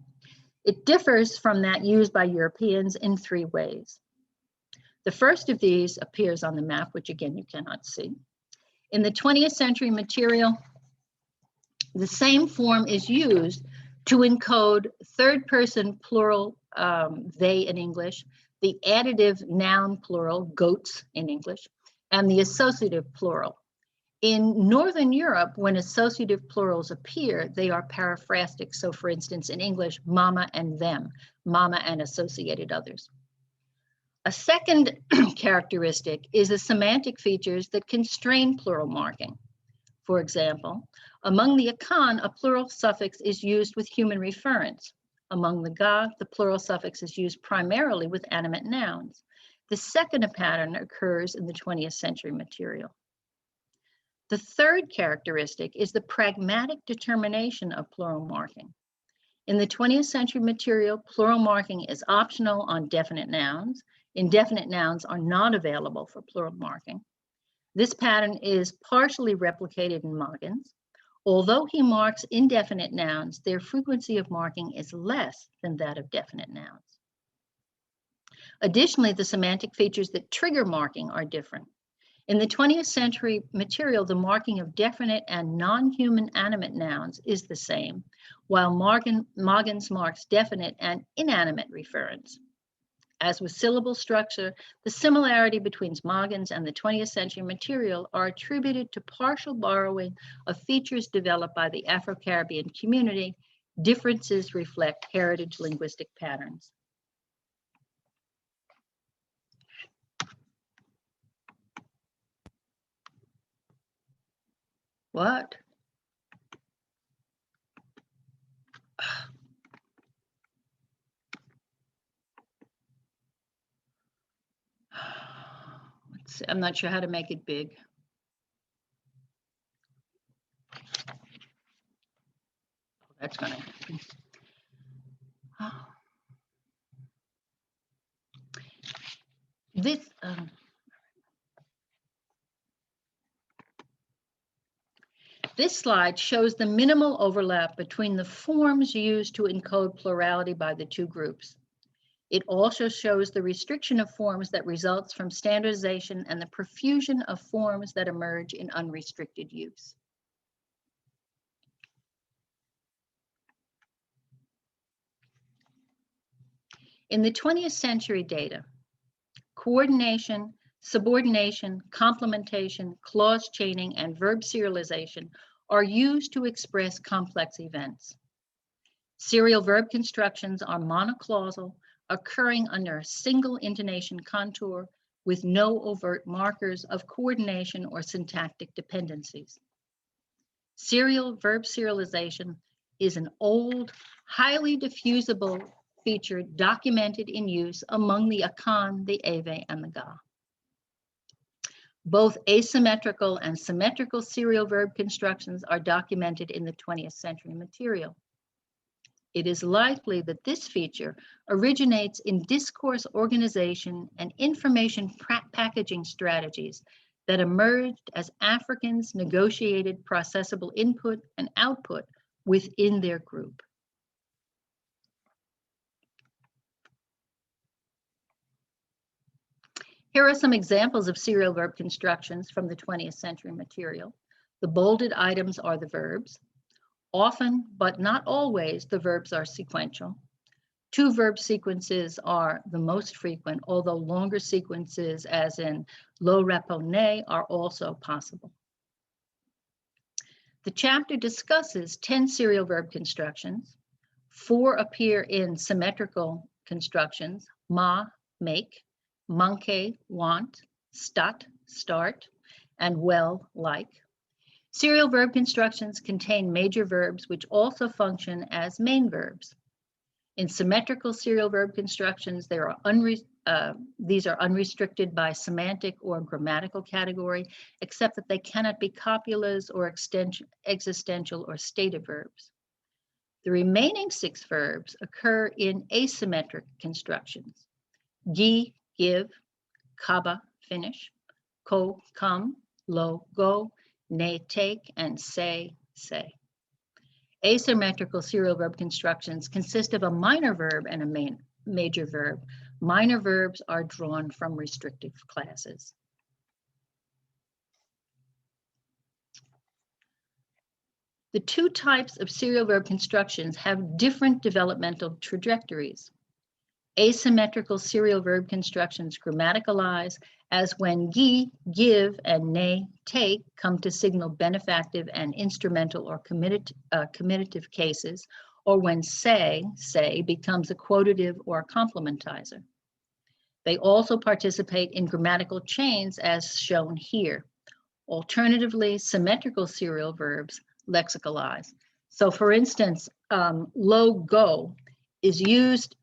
It differs from that used by Europeans in three ways. The first of these appears on the map, which again you cannot see. In the 20th century material, the same form is used to encode third-person plural, they in English, the additive noun plural, goats in English, and the associative plural. In Northern Europe, when associative plurals appear, they are paraphrastic. So for instance, in English, mama and them, mama and associated others. A second characteristic is the semantic features that constrain plural marking. For example, among the Akan, a plural suffix is used with human referents. Among the Ga, the plural suffix is used primarily with animate nouns. The second pattern occurs in the 20th century material. The third characteristic is the pragmatic determination of plural marking. In the 20th century material, plural marking is optional on definite nouns. Indefinite nouns are not available for plural marking. This pattern is partially replicated in Magen's. Although he marks indefinite nouns, their frequency of marking is less than that of definite nouns. Additionally, the semantic features that trigger marking are different. In the 20th century material, the marking of definite and non-human animate nouns is the same, while Magen's marks definite and inanimate referents. As with syllable structure, the similarity between Magen's and the 20th century material are attributed to partial borrowing of features developed by the Afro-Caribbean community. Differences reflect heritage linguistic patterns. What? Let's see. I'm not sure how to make it big. That's gonna happen. This, This slide shows the minimal overlap between the forms used to encode plurality by the two groups. It also shows the restriction of forms that results from standardization and the profusion of forms that emerge in unrestricted use. In the 20th century data, coordination, subordination, complementation, clause chaining, and verb serialization are used to express complex events. Serial verb constructions are monoclausal, occurring under a single intonation contour with no overt markers of coordination or syntactic dependencies. Serial verb serialization is an old, highly diffusible feature documented in use among the Akan, the Ewe, and the Ga. Both asymmetrical and symmetrical serial verb constructions are documented in the 20th century material. It is likely that this feature originates in discourse organization and information packaging strategies that emerged as Africans negotiated processable input and output within their group. Here are some examples of serial verb constructions from the 20th century material. The bolded items are the verbs. Often, but not always, the verbs are sequential. Two verb sequences are the most frequent, although longer sequences, as in lo répondez, are also possible. The chapter discusses 10 serial verb constructions. 4 appear in symmetrical constructions: ma, make, manque, want, stat, start, and well, like. Serial verb constructions contain major verbs which also function as main verbs. In symmetrical serial verb constructions, these are unrestricted by semantic or grammatical category, except that they cannot be copulas or existential or stative verbs. The remaining 6 verbs occur in asymmetric constructions: gi, give, kaba, finish, ko, come, lo, go, ne, take, and say, say. Asymmetrical serial verb constructions consist of a minor verb and a major verb. Minor verbs are drawn from restrictive classes. The two types of serial verb constructions have different developmental trajectories. Asymmetrical serial verb constructions grammaticalize as when gi, give, and ne, take come to signal benefactive and instrumental or comminative cases, or when say becomes a quotative or a complementizer. They also participate in grammatical chains as shown here. Alternatively, symmetrical serial verbs lexicalize. So for instance, lo, go is used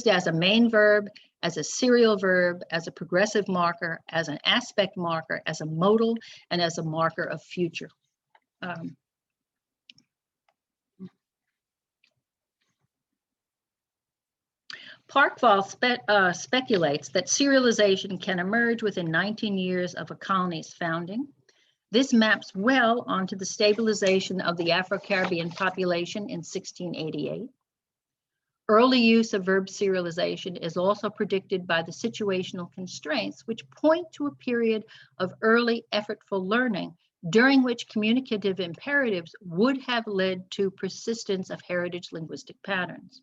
as a main verb, as a serial verb, as a progressive marker, as an aspect marker, as a modal, and as a marker of future. Parkval speculates that serialization can emerge within 19 years of a colony's founding. This maps well onto the stabilization of the Afro-Caribbean population in 1688. Early use of verb serialization is also predicted by the situational constraints, which point to a period of early effortful learning during which communicative imperatives would have led to persistence of heritage linguistic patterns.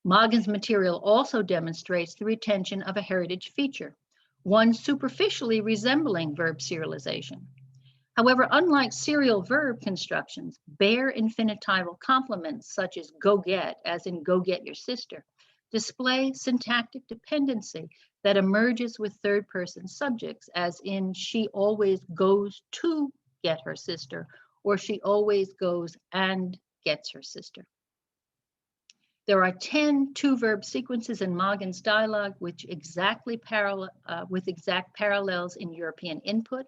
Moggen's material also demonstrates the retention of a heritage feature, one superficially resembling verb serialization. However, unlike serial verb constructions, bare infinitival complements such as go get, as in go get your sister, display syntactic dependency that emerges with third-person subjects, as in she always goes to get her sister, or she always goes and gets her sister. There are 10 two-verb sequences in Moggen's dialogue with exact parallels in European input.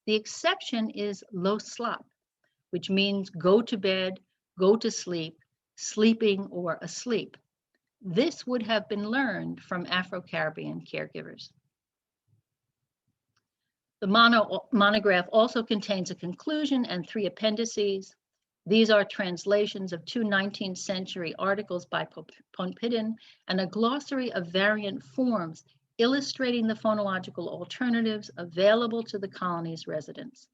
The exception is lo slap, which means go to bed, go to sleep, sleeping, or asleep. This would have been learned from Afro-Caribbean caregivers. The monograph also contains a conclusion and 3 appendices. These are translations of 2 19th century articles by Pontpidin and a glossary of variant forms illustrating the phonological alternatives available to the colony's residents.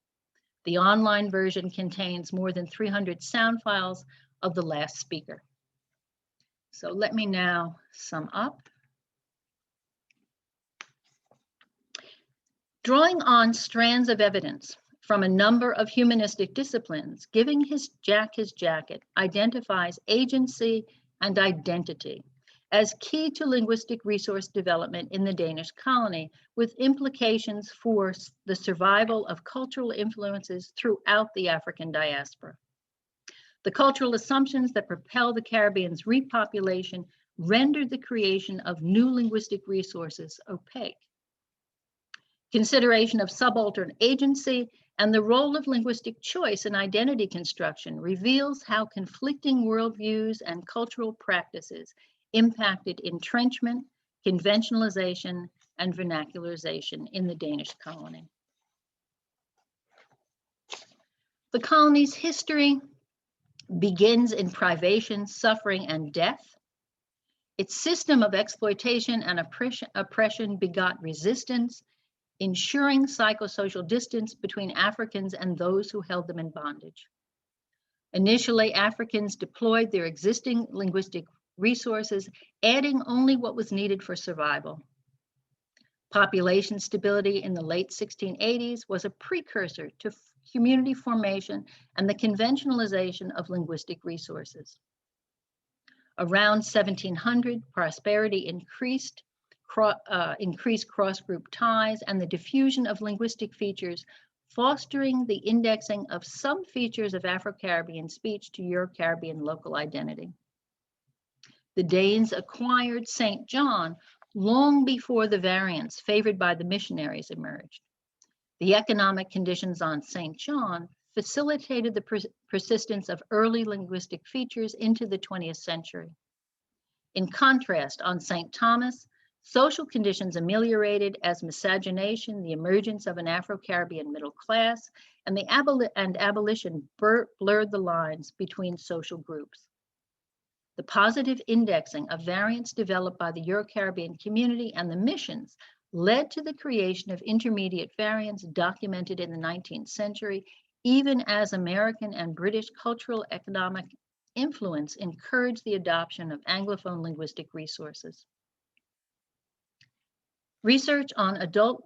The online version contains more than 300 sound files of the last speaker. So let me now sum up. Drawing on strands of evidence from a number of humanistic disciplines, giving his jacket identifies agency and identity as key to linguistic resource development in the Danish colony, with implications for the survival of cultural influences throughout the African diaspora. The cultural assumptions that propel the Caribbean's repopulation rendered the creation of new linguistic resources opaque. Consideration of subaltern agency and the role of linguistic choice in identity construction reveals how conflicting worldviews and cultural practices impacted entrenchment, conventionalization, and vernacularization in the Danish colony. The colony's history begins in privation, suffering, and death. Its system of exploitation and oppression begot resistance, ensuring psychosocial distance between Africans and those who held them in bondage. Initially, Africans deployed their existing linguistic resources, adding only what was needed for survival. Population stability in the late 1680s was a precursor to community formation and the conventionalization of linguistic resources. Around 1700, prosperity increased cross-group ties and the diffusion of linguistic features, fostering the indexing of some features of Afro-Caribbean speech to Euro-Caribbean local identity. The Danes acquired St. John long before the variants favored by the missionaries emerged. The economic conditions on St. John facilitated the persistence of early linguistic features into the 20th century. In contrast, on St. Thomas, social conditions ameliorated as miscegenation, the emergence of an Afro-Caribbean middle class, and abolition blurred the lines between social groups. The positive indexing of variants developed by the Euro-Caribbean community and the missions led to the creation of intermediate variants documented in the 19th century, even as American and British cultural economic influence encouraged the adoption of Anglophone linguistic resources. Research on adult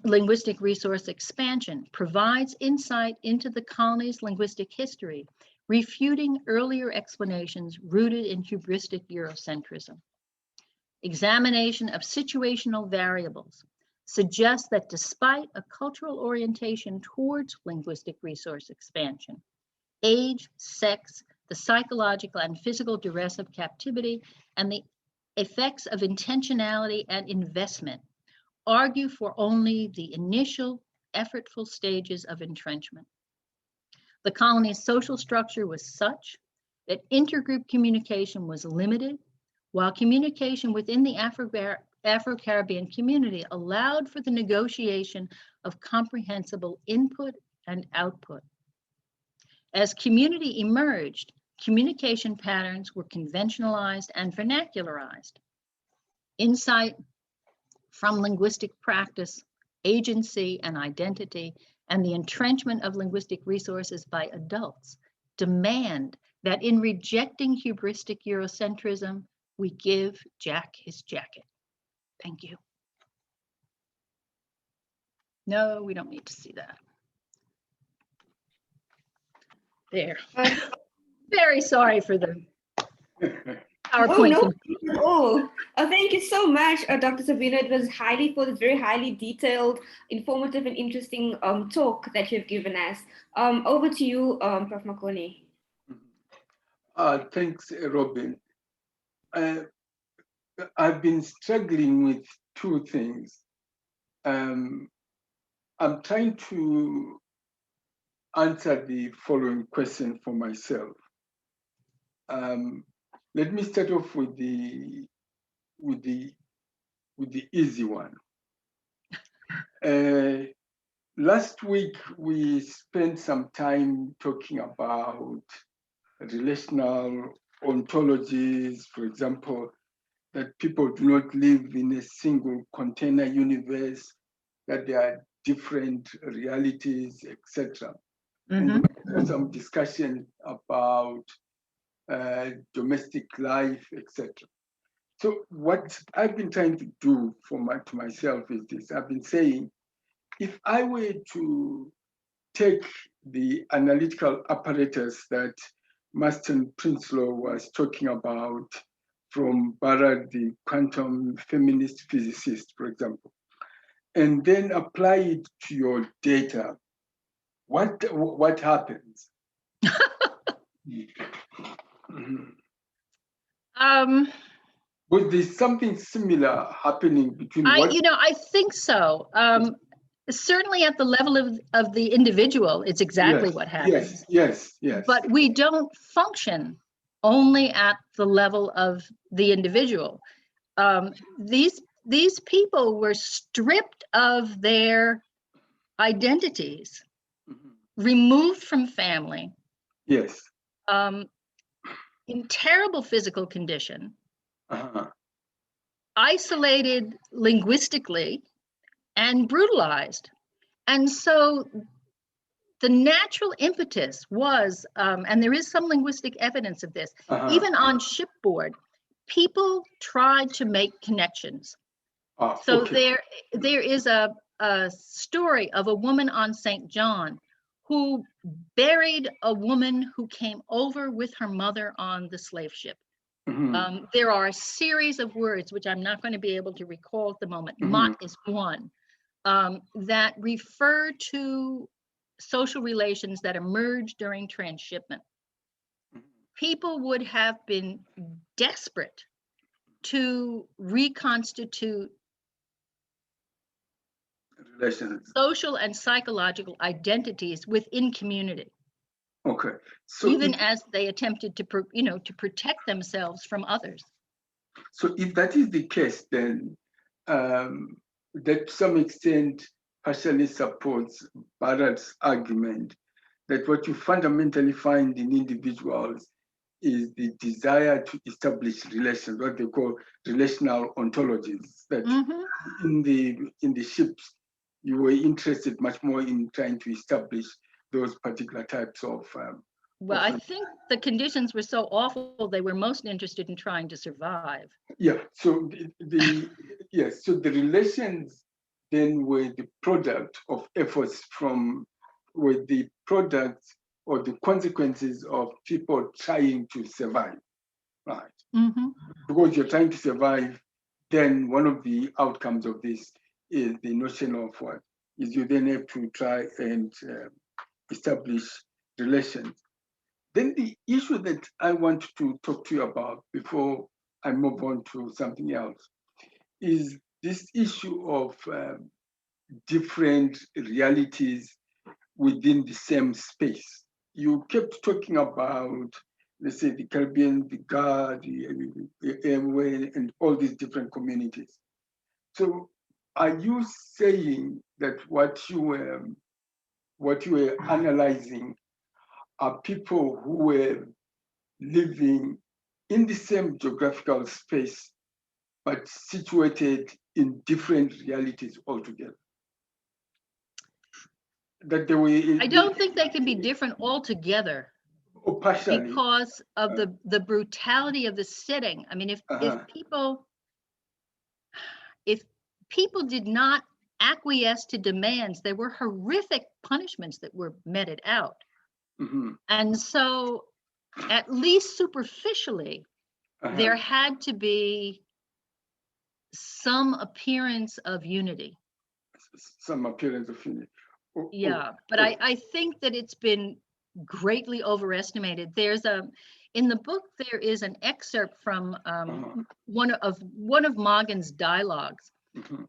linguistic resource expansion provides insight into the colony's linguistic history, refuting earlier explanations rooted in hubristic Eurocentrism. Examination of situational variables suggests that despite a cultural orientation towards linguistic resource expansion, age, sex, the psychological and physical duress of captivity, and the effects of intentionality and investment argue for only the initial effortful stages of entrenchment. The colony's social structure was such that intergroup communication was limited, while communication within the Afro-Caribbean community allowed for the negotiation of comprehensible input and output. As community emerged, communication patterns were conventionalized and vernacularized. Insight from linguistic practice, agency and identity, and the entrenchment of linguistic resources by adults demand that in rejecting hubristic Eurocentrism, we give Jack his jacket. Thank you. No, we don't need to see that. There. Very sorry for the PowerPoint. Oh, no. Thank you so much, Dr. Sabino. It was very highly detailed, informative, and interesting talk that you've given us. Over to you, Prof. Makoni. Thanks, Robin. I've been struggling with two things. I'm trying to answer the following question for myself. Let me start off with the easy one. last week we spent some time talking about relational ontologies, for example, that people do not live in a single container universe, that there are different realities, etc. And there was some discussion about domestic life, etc. So what I've been trying to do to myself is this. I've been saying, if I were to take the analytical apparatus that Marston Prinsloo was talking about from Barrett, the quantum feminist physicist, for example, and then apply it to your data, what happens? Was there something similar happening between I think so. Certainly at the level of the individual, it's exactly what happens. Yes. But we don't function only at the level of the individual. These people were stripped of their identities, removed from family. Yes. In terrible physical condition, isolated linguistically, and brutalized. And so the natural impetus was, and there is some linguistic evidence of this, even on shipboard, people tried to make connections. So there is a story of a woman on St. John who buried a woman who came over with her mother on the slave ship. There are a series of words, which I'm not going to be able to recall at the moment. Mot is one, that refer to social relations that emerged during transshipment. People would have been desperate to reconstitute social and psychological identities within community. Okay. So even as they attempted to protect themselves from others. So if that is the case, then that to some extent partially supports Barrett's argument that what you fundamentally find in individuals is the desire to establish relations, what they call relational ontologies. That in the ships, you were interested much more in trying to establish those particular types of. Well, I think the conditions were so awful, they were most interested in trying to survive. Yeah. So so the relations then were the product of efforts were the product or the consequences of people trying to survive, right? Because you're trying to survive, then one of the outcomes of this is the notion of what is you then have to try and establish relations. Then the issue that I want to talk to you about before I move on to something else is this issue of different realities within the same space. You kept talking about, let's say, the Caribbean, the GAD, the Airway, and all these different communities. So are you saying that what you were analyzing are people who were living in the same geographical space, but situated in different realities altogether? That they were. I don't think they can be different altogether. Or partially. Because of the brutality of the sitting. I mean, if people did not acquiesce to demands, there were horrific punishments that were meted out. And so, at least superficially, there had to be some appearance of unity. Some appearance of unity. Yeah, but I think that it's been greatly overestimated. In the book, there is an excerpt from one of Morgan's dialogues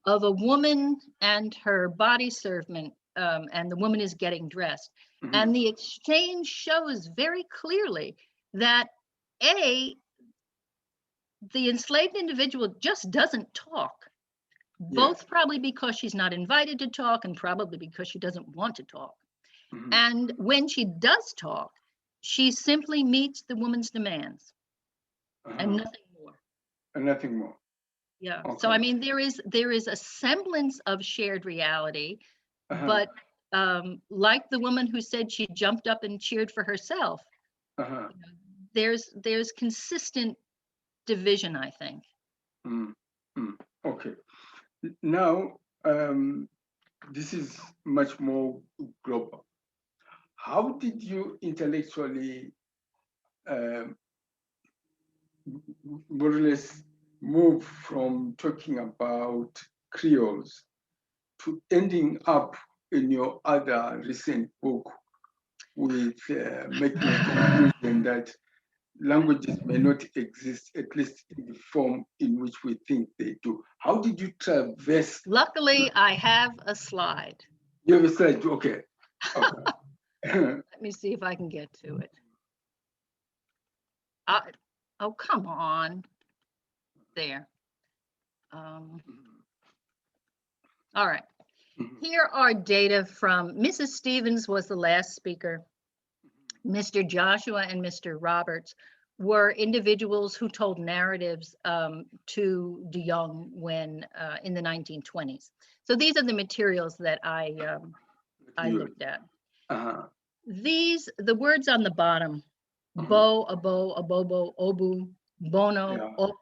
of a woman and her body servant, and the woman is getting dressed. And the exchange shows very clearly that the enslaved individual just doesn't talk. both probably because she's not invited to talk and probably because she doesn't want to talk. Mhm. And when she does talk, she simply meets the woman's demands and nothing more. And nothing more. Yeah. Okay. So I mean, there is a semblance of shared reality, but like the woman who said she jumped up and cheered for herself, there's consistent division, I think. Okay. Now, this is much more global. How did you intellectually more or less move from talking about Creoles to ending up in your other recent book with making a conclusion that languages may not exist, at least in the form in which we think they do? How did you traverse? Luckily, I have a slide. You have a slide, okay. Let me see if I can get to it. Oh, come on. There. All right. Here are data from Mrs. Stevens was the last speaker. Mr. Joshua and Mr. Roberts were individuals who told narratives to De Young when in the 1920s. So these are the materials that I looked at. The words on the bottom, bo, abo, abobo, obu, bono, op,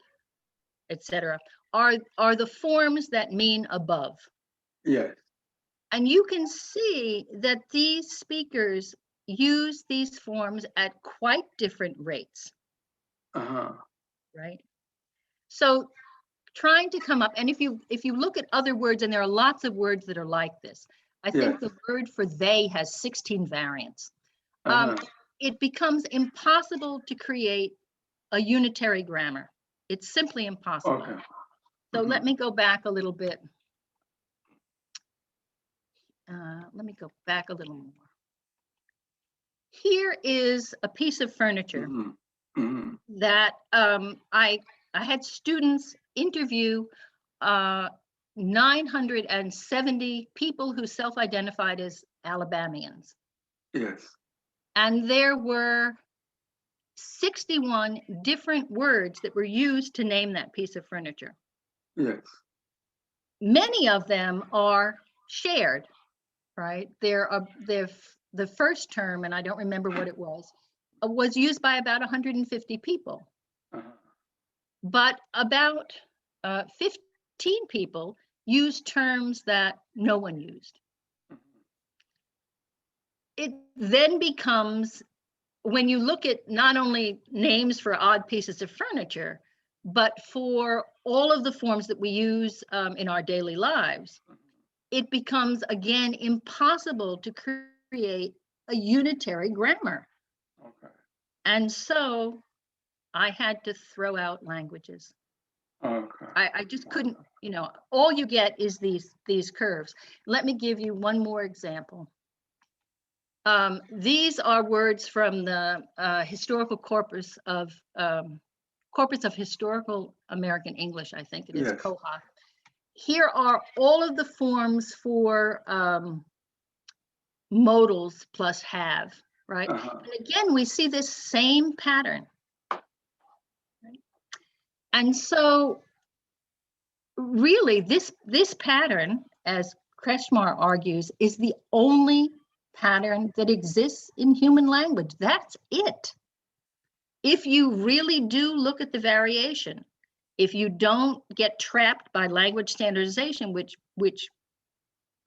etc., are the forms that mean above. Yes. And you can see that these speakers use these forms at quite different rates. Right? So trying to come up, and if you look at other words, and there are lots of words that are like this, I think the word for they has 16 variants. It becomes impossible to create a unitary grammar. It's simply impossible. Okay. So let me go back a little bit. Let me go back a little more. Here is a piece of furniture that I had students interview 970 people who self-identified as Alabamians. Yes. And there were 61 different words that were used to name that piece of furniture. Yes. Many of them are shared, right? The first term, and I don't remember what it was used by about 150 people. But about 15 people used terms that no one used. It then becomes, when you look at not only names for odd pieces of furniture, but for all of the forms that we use in our daily lives, it becomes, again, impossible to create a unitary grammar. Okay. And so I had to throw out languages. Okay. I just couldn't, all you get is these curves. Let me give you one more example. These are words from the historical corpus of Historical American English, I think it is, Yes. Koha. Here are all of the forms for modals plus have, right? And again, we see this same pattern. Right? And so really, this pattern, as Kretschmar argues, is the only pattern that exists in human language. That's it. If you really do look at the variation, if you don't get trapped by language standardization, which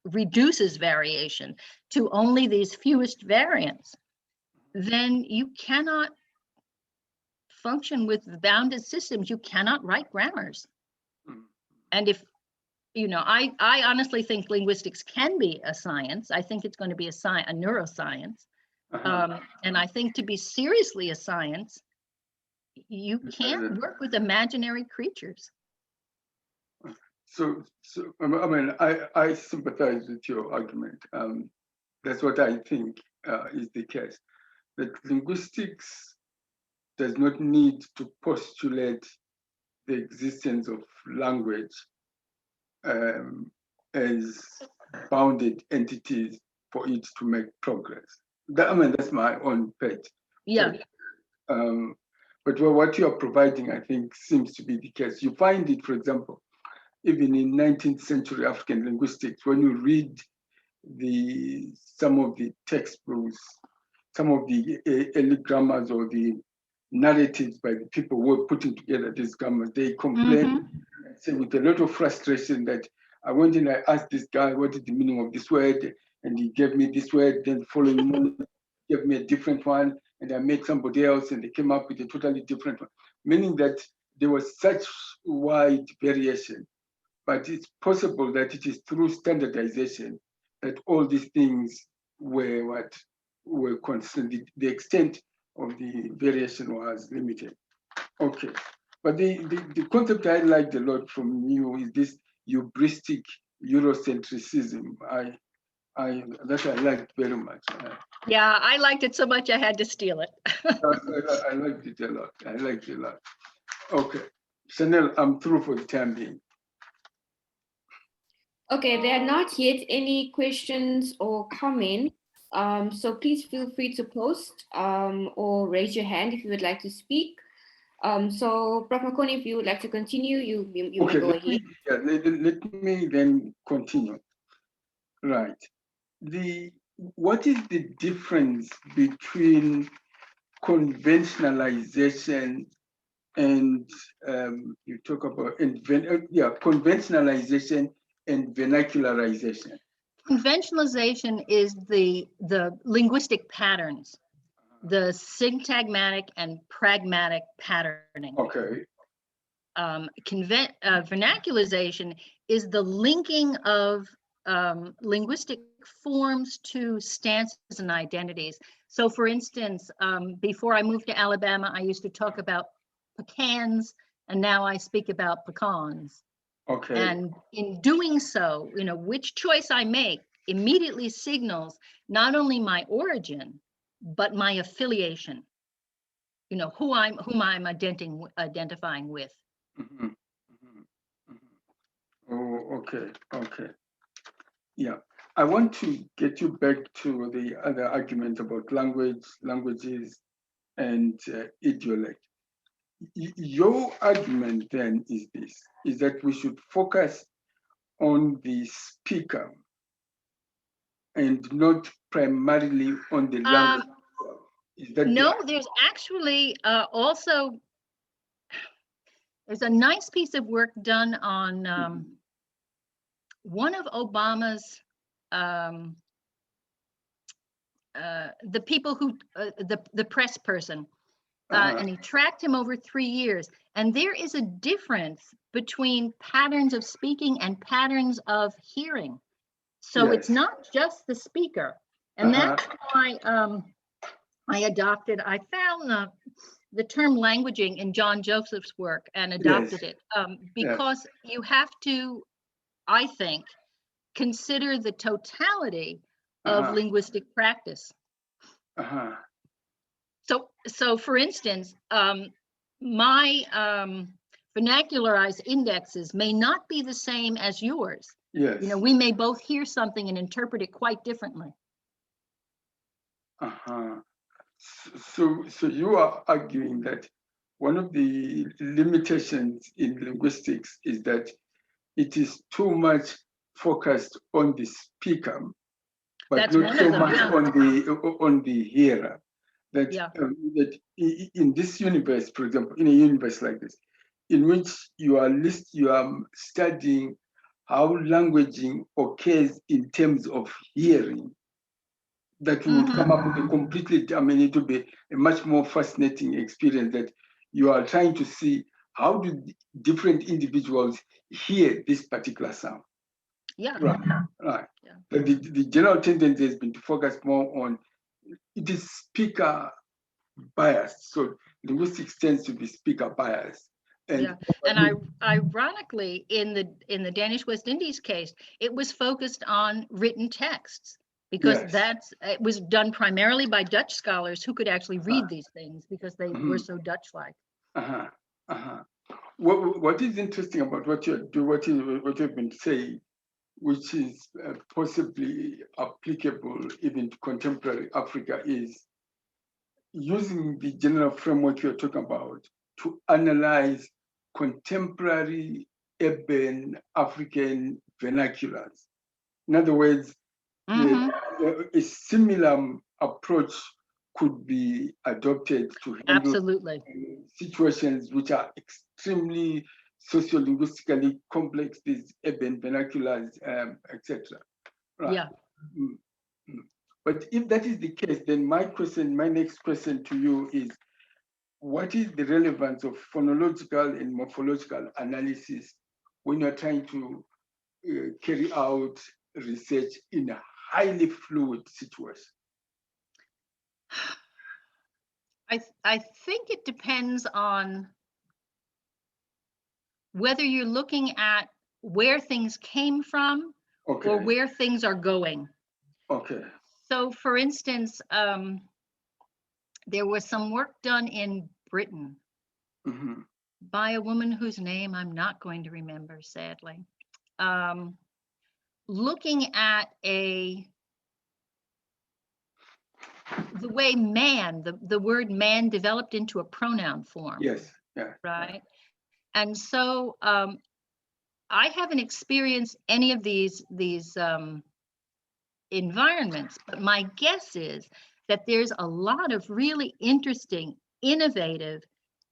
reduces variation to only these fewest variants, then you cannot function with bounded systems. You cannot write grammars. And if, I honestly think linguistics can be a science. I think it's going to be a neuroscience. And I think to be seriously a science, you can't work with imaginary creatures. So I mean, I sympathize with your argument. That's what I think is the case. That linguistics does not need to postulate the existence of language as bounded entities for it to make progress. I mean, that's my own pet. Yeah. But what you are providing, I think, seems to be the case. You find it, for example, even in 19th century African linguistics, when you read some of the textbooks, some of the early grammars or the narratives by the people who were putting together these grammars, they complain and say with a lot of frustration that I went in, I asked this guy, what is the meaning of this word? And he gave me this word, then the following morning, gave me a different one, and I met somebody else and they came up with a totally different one, meaning that there was such wide variation. But it's possible that it is through standardization that all these things were constant. The extent of the variation was limited. Okay, but the concept I liked a lot from you is this hubristic Eurocentrism. That I liked very much. Yeah, I liked it so much I had to steal it. I liked it a lot. I liked it a lot. Okay, Chanel, I'm through for the time being. Okay, there are not yet any questions or comments. So please feel free to post or raise your hand if you would like to speak. So Prof. Makoni, if you would like to continue, you may go ahead. Let me then continue. Right. What is the difference between conventionalization and you talk about conventionalization and vernacularization? Conventionalization is the linguistic patterns, the syntagmatic and pragmatic patterning. Okay. Vernacularization is the linking of linguistic forms to stances and identities. So for instance, before I moved to Alabama, I used to talk about pecans, and now I speak about pecans. Okay. And in doing so, which choice I make immediately signals not only my origin, but my affiliation, whom I'm identifying with. Mm-hmm. Mm-hmm. Mm-hmm. Oh, okay. Yeah, I want to get you back to the other argument about languages, and idiolect. Your argument then is that we should focus on the speaker and not primarily on the language. No, there's actually also, there's a nice piece of work done on one of Obama's, the people who, the press person, and he tracked him over 3 years. And there is a difference between patterns of speaking and patterns of hearing. So Yes. It's not just the speaker. And that's why I found the term languaging in John Joseph's work and adopted it because you have to, I think, consider the totality of linguistic practice. So for instance, my vernacularized indexes may not be the same as yours. Yes. We may both hear something and interpret it quite differently. So you are arguing that one of the limitations in linguistics is that it is too much focused on the speaker, but not so much on the hearer. That in this universe, for example, in a universe like this, in which you are studying how languaging occurs in terms of hearing, that would come up with a completely, it would be a much more fascinating experience that you are trying to see how do different individuals hear this particular sound. Yeah. Right. Yeah. The general tendency has been to focus more on it is speaker biased. So linguistics tends to be speaker biased. And ironically, in the Danish West Indies case, it was focused on written texts because it was done primarily by Dutch scholars who could actually read these things because they were so Dutch-like. what is interesting about what you've been saying, which is possibly applicable even to contemporary Africa, is using the general framework you're talking about to analyze contemporary urban African vernaculars. In other words, a similar approach could be adopted to handle Absolutely. situations which are extremely sociolinguistically complex, these urban vernaculars, etc. Right. Yeah. But if that is the case, then my next question to you is, what is the relevance of phonological and morphological analysis when you're trying to carry out research in a highly fluid situation? I think it depends on whether you're looking at where things came from or where things are going. Okay. So for instance, there was some work done in Britain by a woman whose name I'm not going to remember, sadly, looking at the way man, the word man developed into a pronoun form. Yes. Yeah. Right. And so I haven't experienced any of these environments, but my guess is that there's a lot of really interesting, innovative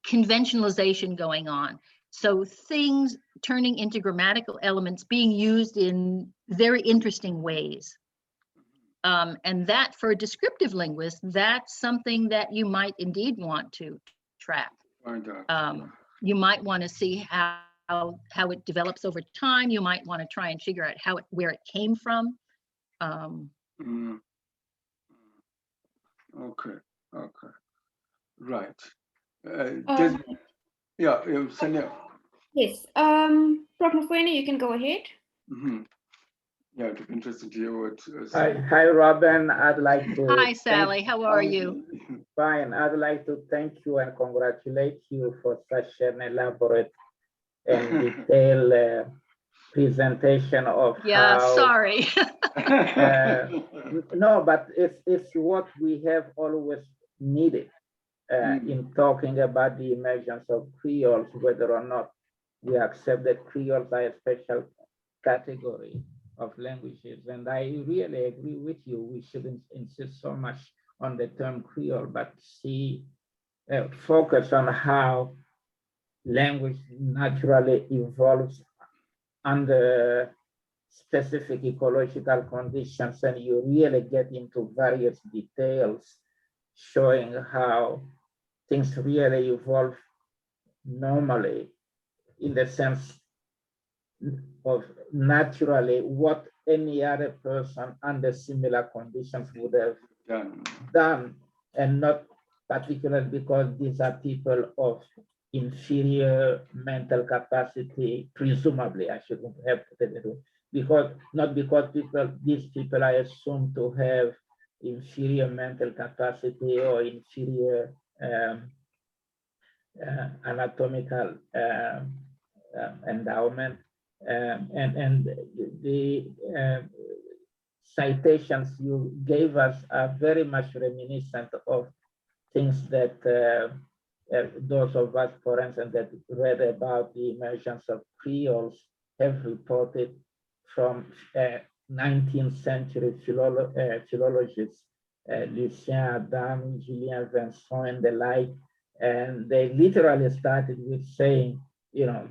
conventionalization going on. So things turning into grammatical elements being used in very interesting ways. And that, for a descriptive linguist, that's something that you might indeed want to track. You might want to see how it develops over time. You might want to try and figure out where it came from. Okay. Right. Sanya. Yes. Prof. Mufwene, you can go ahead. Yeah, it'd be interesting to hear what. Hi, Robin. I'd like to. Hi, Sally. How are you? Fine. I'd like to thank you and congratulate you for such an elaborate and detailed presentation of how. Sorry. No, but it's what we have always needed in talking about the emergence of Creoles, whether or not we accept that Creoles are a special category of languages. And I really agree with you. We shouldn't insist so much on the term Creole, but focus on how language naturally evolves under specific ecological conditions, and you really get into various details showing how things really evolve normally in the sense of naturally what any other person under similar conditions would have done, and not particularly because these are people of inferior mental capacity, presumably. I shouldn't have put it because these people are assumed to have inferior mental capacity or inferior anatomical endowment. And the citations you gave us are very much reminiscent of things that those of us, for instance, that read about the emergence of Creoles have reported from 19th century philologists, Lucien Adam, Julien Vincent, and the like. And they literally started with saying,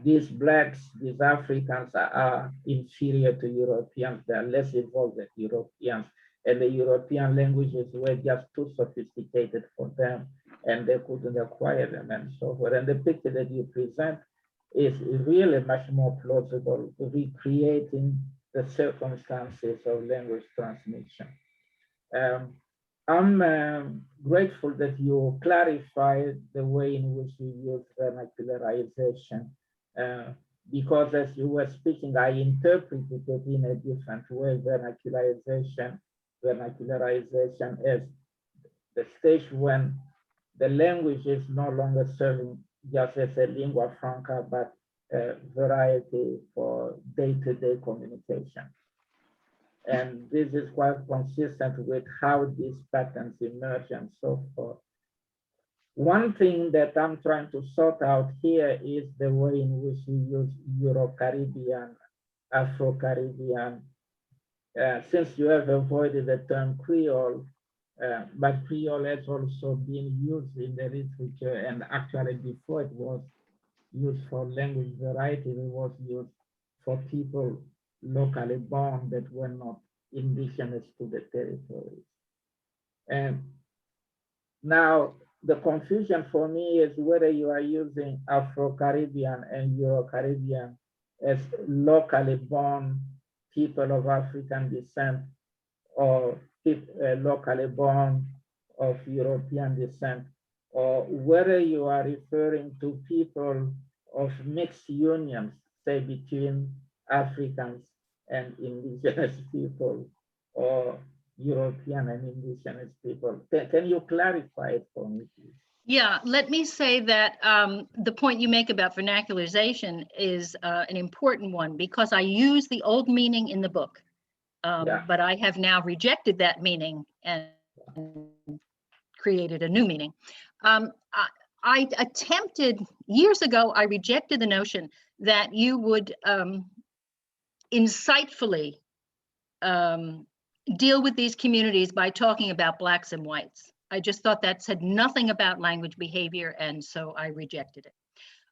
these blacks, these Africans are inferior to Europeans. They are less evolved than Europeans. And the European languages were just too sophisticated for them, and they couldn't acquire them and so forth. And the picture that you present is really much more plausible, recreating the circumstances of language transmission. I'm grateful that you clarified the way in which we use vernacularization, because as you were speaking, I interpreted it in a different way. Vernacularization as the stage when the language is no longer serving just as a lingua franca, but a variety for day-to-day communication. And this is quite consistent with how these patterns emerge and so forth. One thing that I'm trying to sort out here is the way in which we use Euro-Caribbean, Afro-Caribbean. Since you have avoided the term Creole, but Creole has also been used in the literature, and actually before it was used for language variety, it was used for people locally born that were not indigenous to the territories. And now the confusion for me is whether you are using Afro-Caribbean and Euro-Caribbean as locally born people of African descent, or locally born of European descent, or whether you are referring to people of mixed unions, say between Africans and indigenous people, or European and indigenous people. Can you clarify it for me, please? Yeah, let me say that the point you make about vernacularization is an important one, because I use the old meaning in the book, but I have now rejected that meaning and created a new meaning. I attempted, years ago, I rejected the notion that you would insightfully deal with these communities by talking about Blacks and whites. I just thought that said nothing about language behavior, and so I rejected it.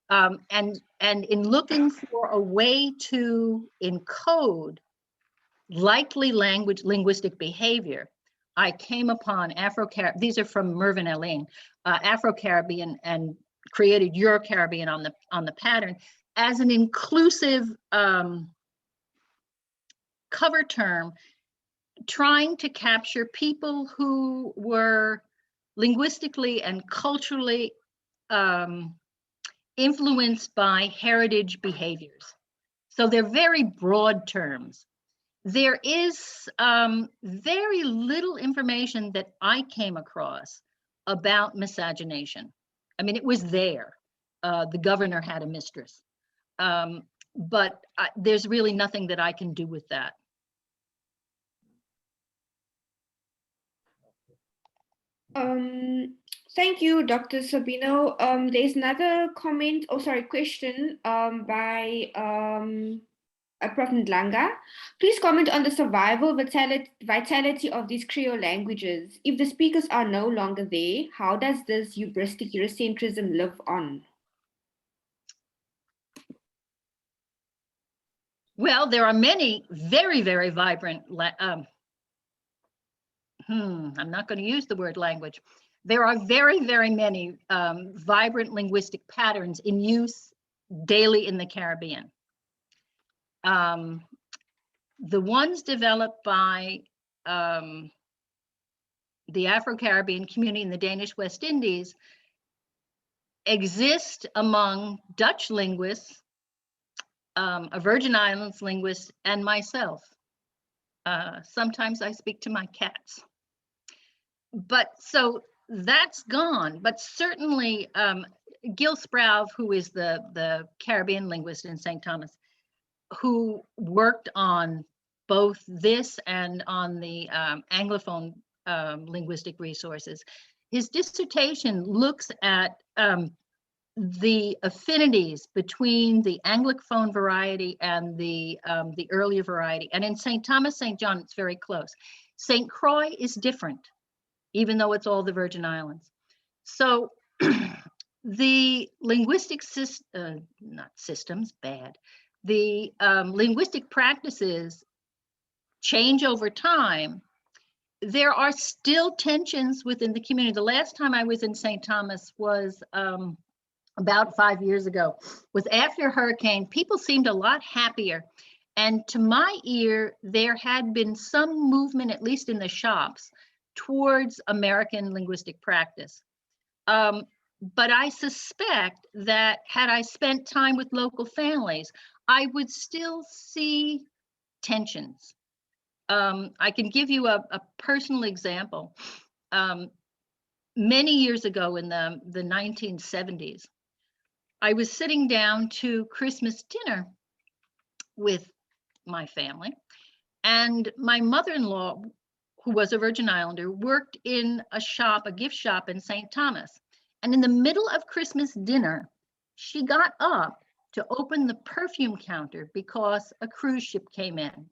And in looking for a way to encode likely linguistic behavior, I came upon Afro-Caribbean, these are from Mervyn Alleyne, Afro-Caribbean, and created Euro-Caribbean on the pattern as an inclusive cover term, trying to capture people who were linguistically and culturally influenced by heritage behaviors. So they're very broad terms. There is very little information that I came across about miscegenation. I mean, it was there. The governor had a mistress, but there's really nothing that I can do with that. Thank you, Dr. Sabino. There's another comment, question by Prof. Ndlanga. Please comment on the survival vitality of these Creole languages. If the speakers are no longer there, how does this hubristic Eurocentrism live on? Well, there are many very, very vibrant, I'm not going to use the word language. There are very, very many vibrant linguistic patterns in use daily in the Caribbean. The ones developed by the Afro-Caribbean community in the Danish West Indies exist among Dutch linguists, a Virgin Islands linguist, and myself. Sometimes I speak to my cats. But so that's gone, but certainly Gil Sprauve, who is the Caribbean linguist in St. Thomas, who worked on both this and on the Anglophone linguistic resources. His dissertation looks at the affinities between the Anglophone variety and the earlier variety. And in St. Thomas, St. John, it's very close. St. Croix is different, even though it's all the Virgin Islands. So the linguistic the linguistic practices change over time. There are still tensions within the community. The last time I was in St. Thomas was about 5 years ago. Was after a hurricane. People seemed a lot happier. And to my ear, there had been some movement, at least in the shops, towards American linguistic practice. But I suspect that had I spent time with local families, I would still see tensions. I can give you a personal example. Many years ago in the 1970s, I was sitting down to Christmas dinner with my family, and my mother-in-law, who was a Virgin Islander, worked in a shop, a gift shop in St. Thomas. And in the middle of Christmas dinner, she got up to open the perfume counter because a cruise ship came in.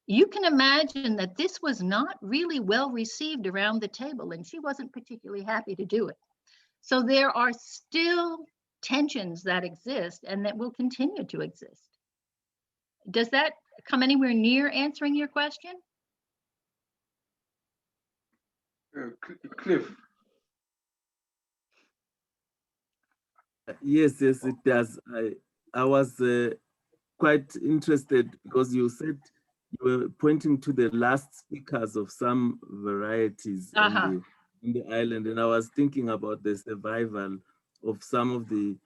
You can imagine that this was not really well received around the table, and she wasn't particularly happy to do it. So there are still tensions that exist and that will continue to exist. Does that come anywhere near answering your question? Cliff. Yes, it does. I was quite interested because you said you were pointing to the last speakers of some varieties on the island, and I was thinking about the survival of some of the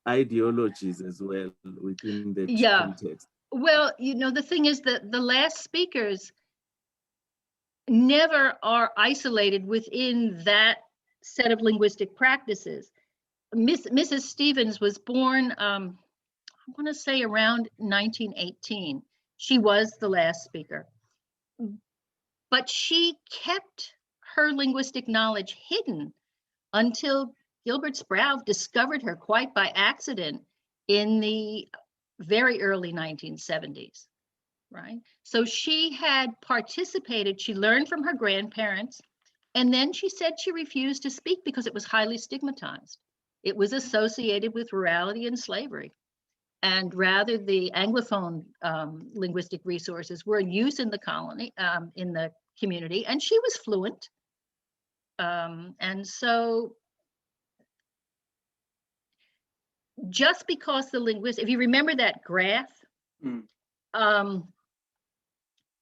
ideologies as well within that context. Well, you know, the thing is that the last speakers never are isolated within that set of linguistic practices. Mrs. Stevens was born, I want to say around 1918. She was the last speaker. But she kept her linguistic knowledge hidden until Gilbert Sproul discovered her quite by accident in the very early 1970s, right? So she had participated, she learned from her grandparents, and then she said she refused to speak because it was highly stigmatized. It was associated with rurality and slavery. And rather, the Anglophone linguistic resources were in use in the colony, in the community, and she was fluent. And so just because the linguist, if you remember that graph,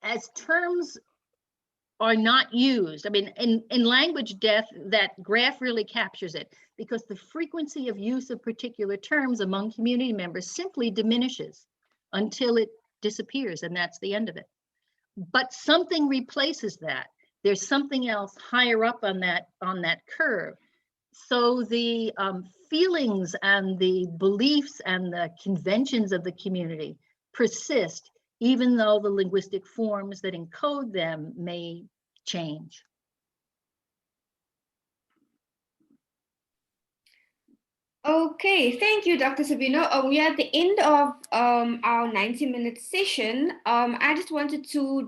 as terms are not used, I mean, in language death, that graph really captures it, because the frequency of use of particular terms among community members simply diminishes until it disappears, and that's the end of it. But something replaces that. There's something else higher up on that curve. So the feelings and the beliefs and the conventions of the community persist, even though the linguistic forms that encode them may change. Okay, thank you, Dr. Sabino. We are at the end of our 90-minute session. I just wanted to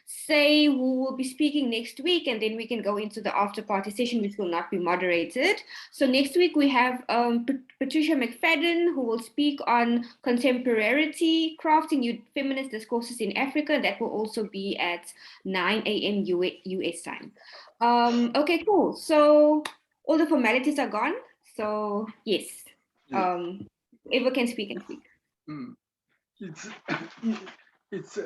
say who will be speaking next week, and then we can go into the after-party session, which will not be moderated. So next week we have Patricia McFadden, who will speak on contemporarity, crafting new feminist discourses in Africa. That will also be at 9 a.m. US time. Okay, cool. So all the formalities are gone. So yes, whoever can speak and speak. It's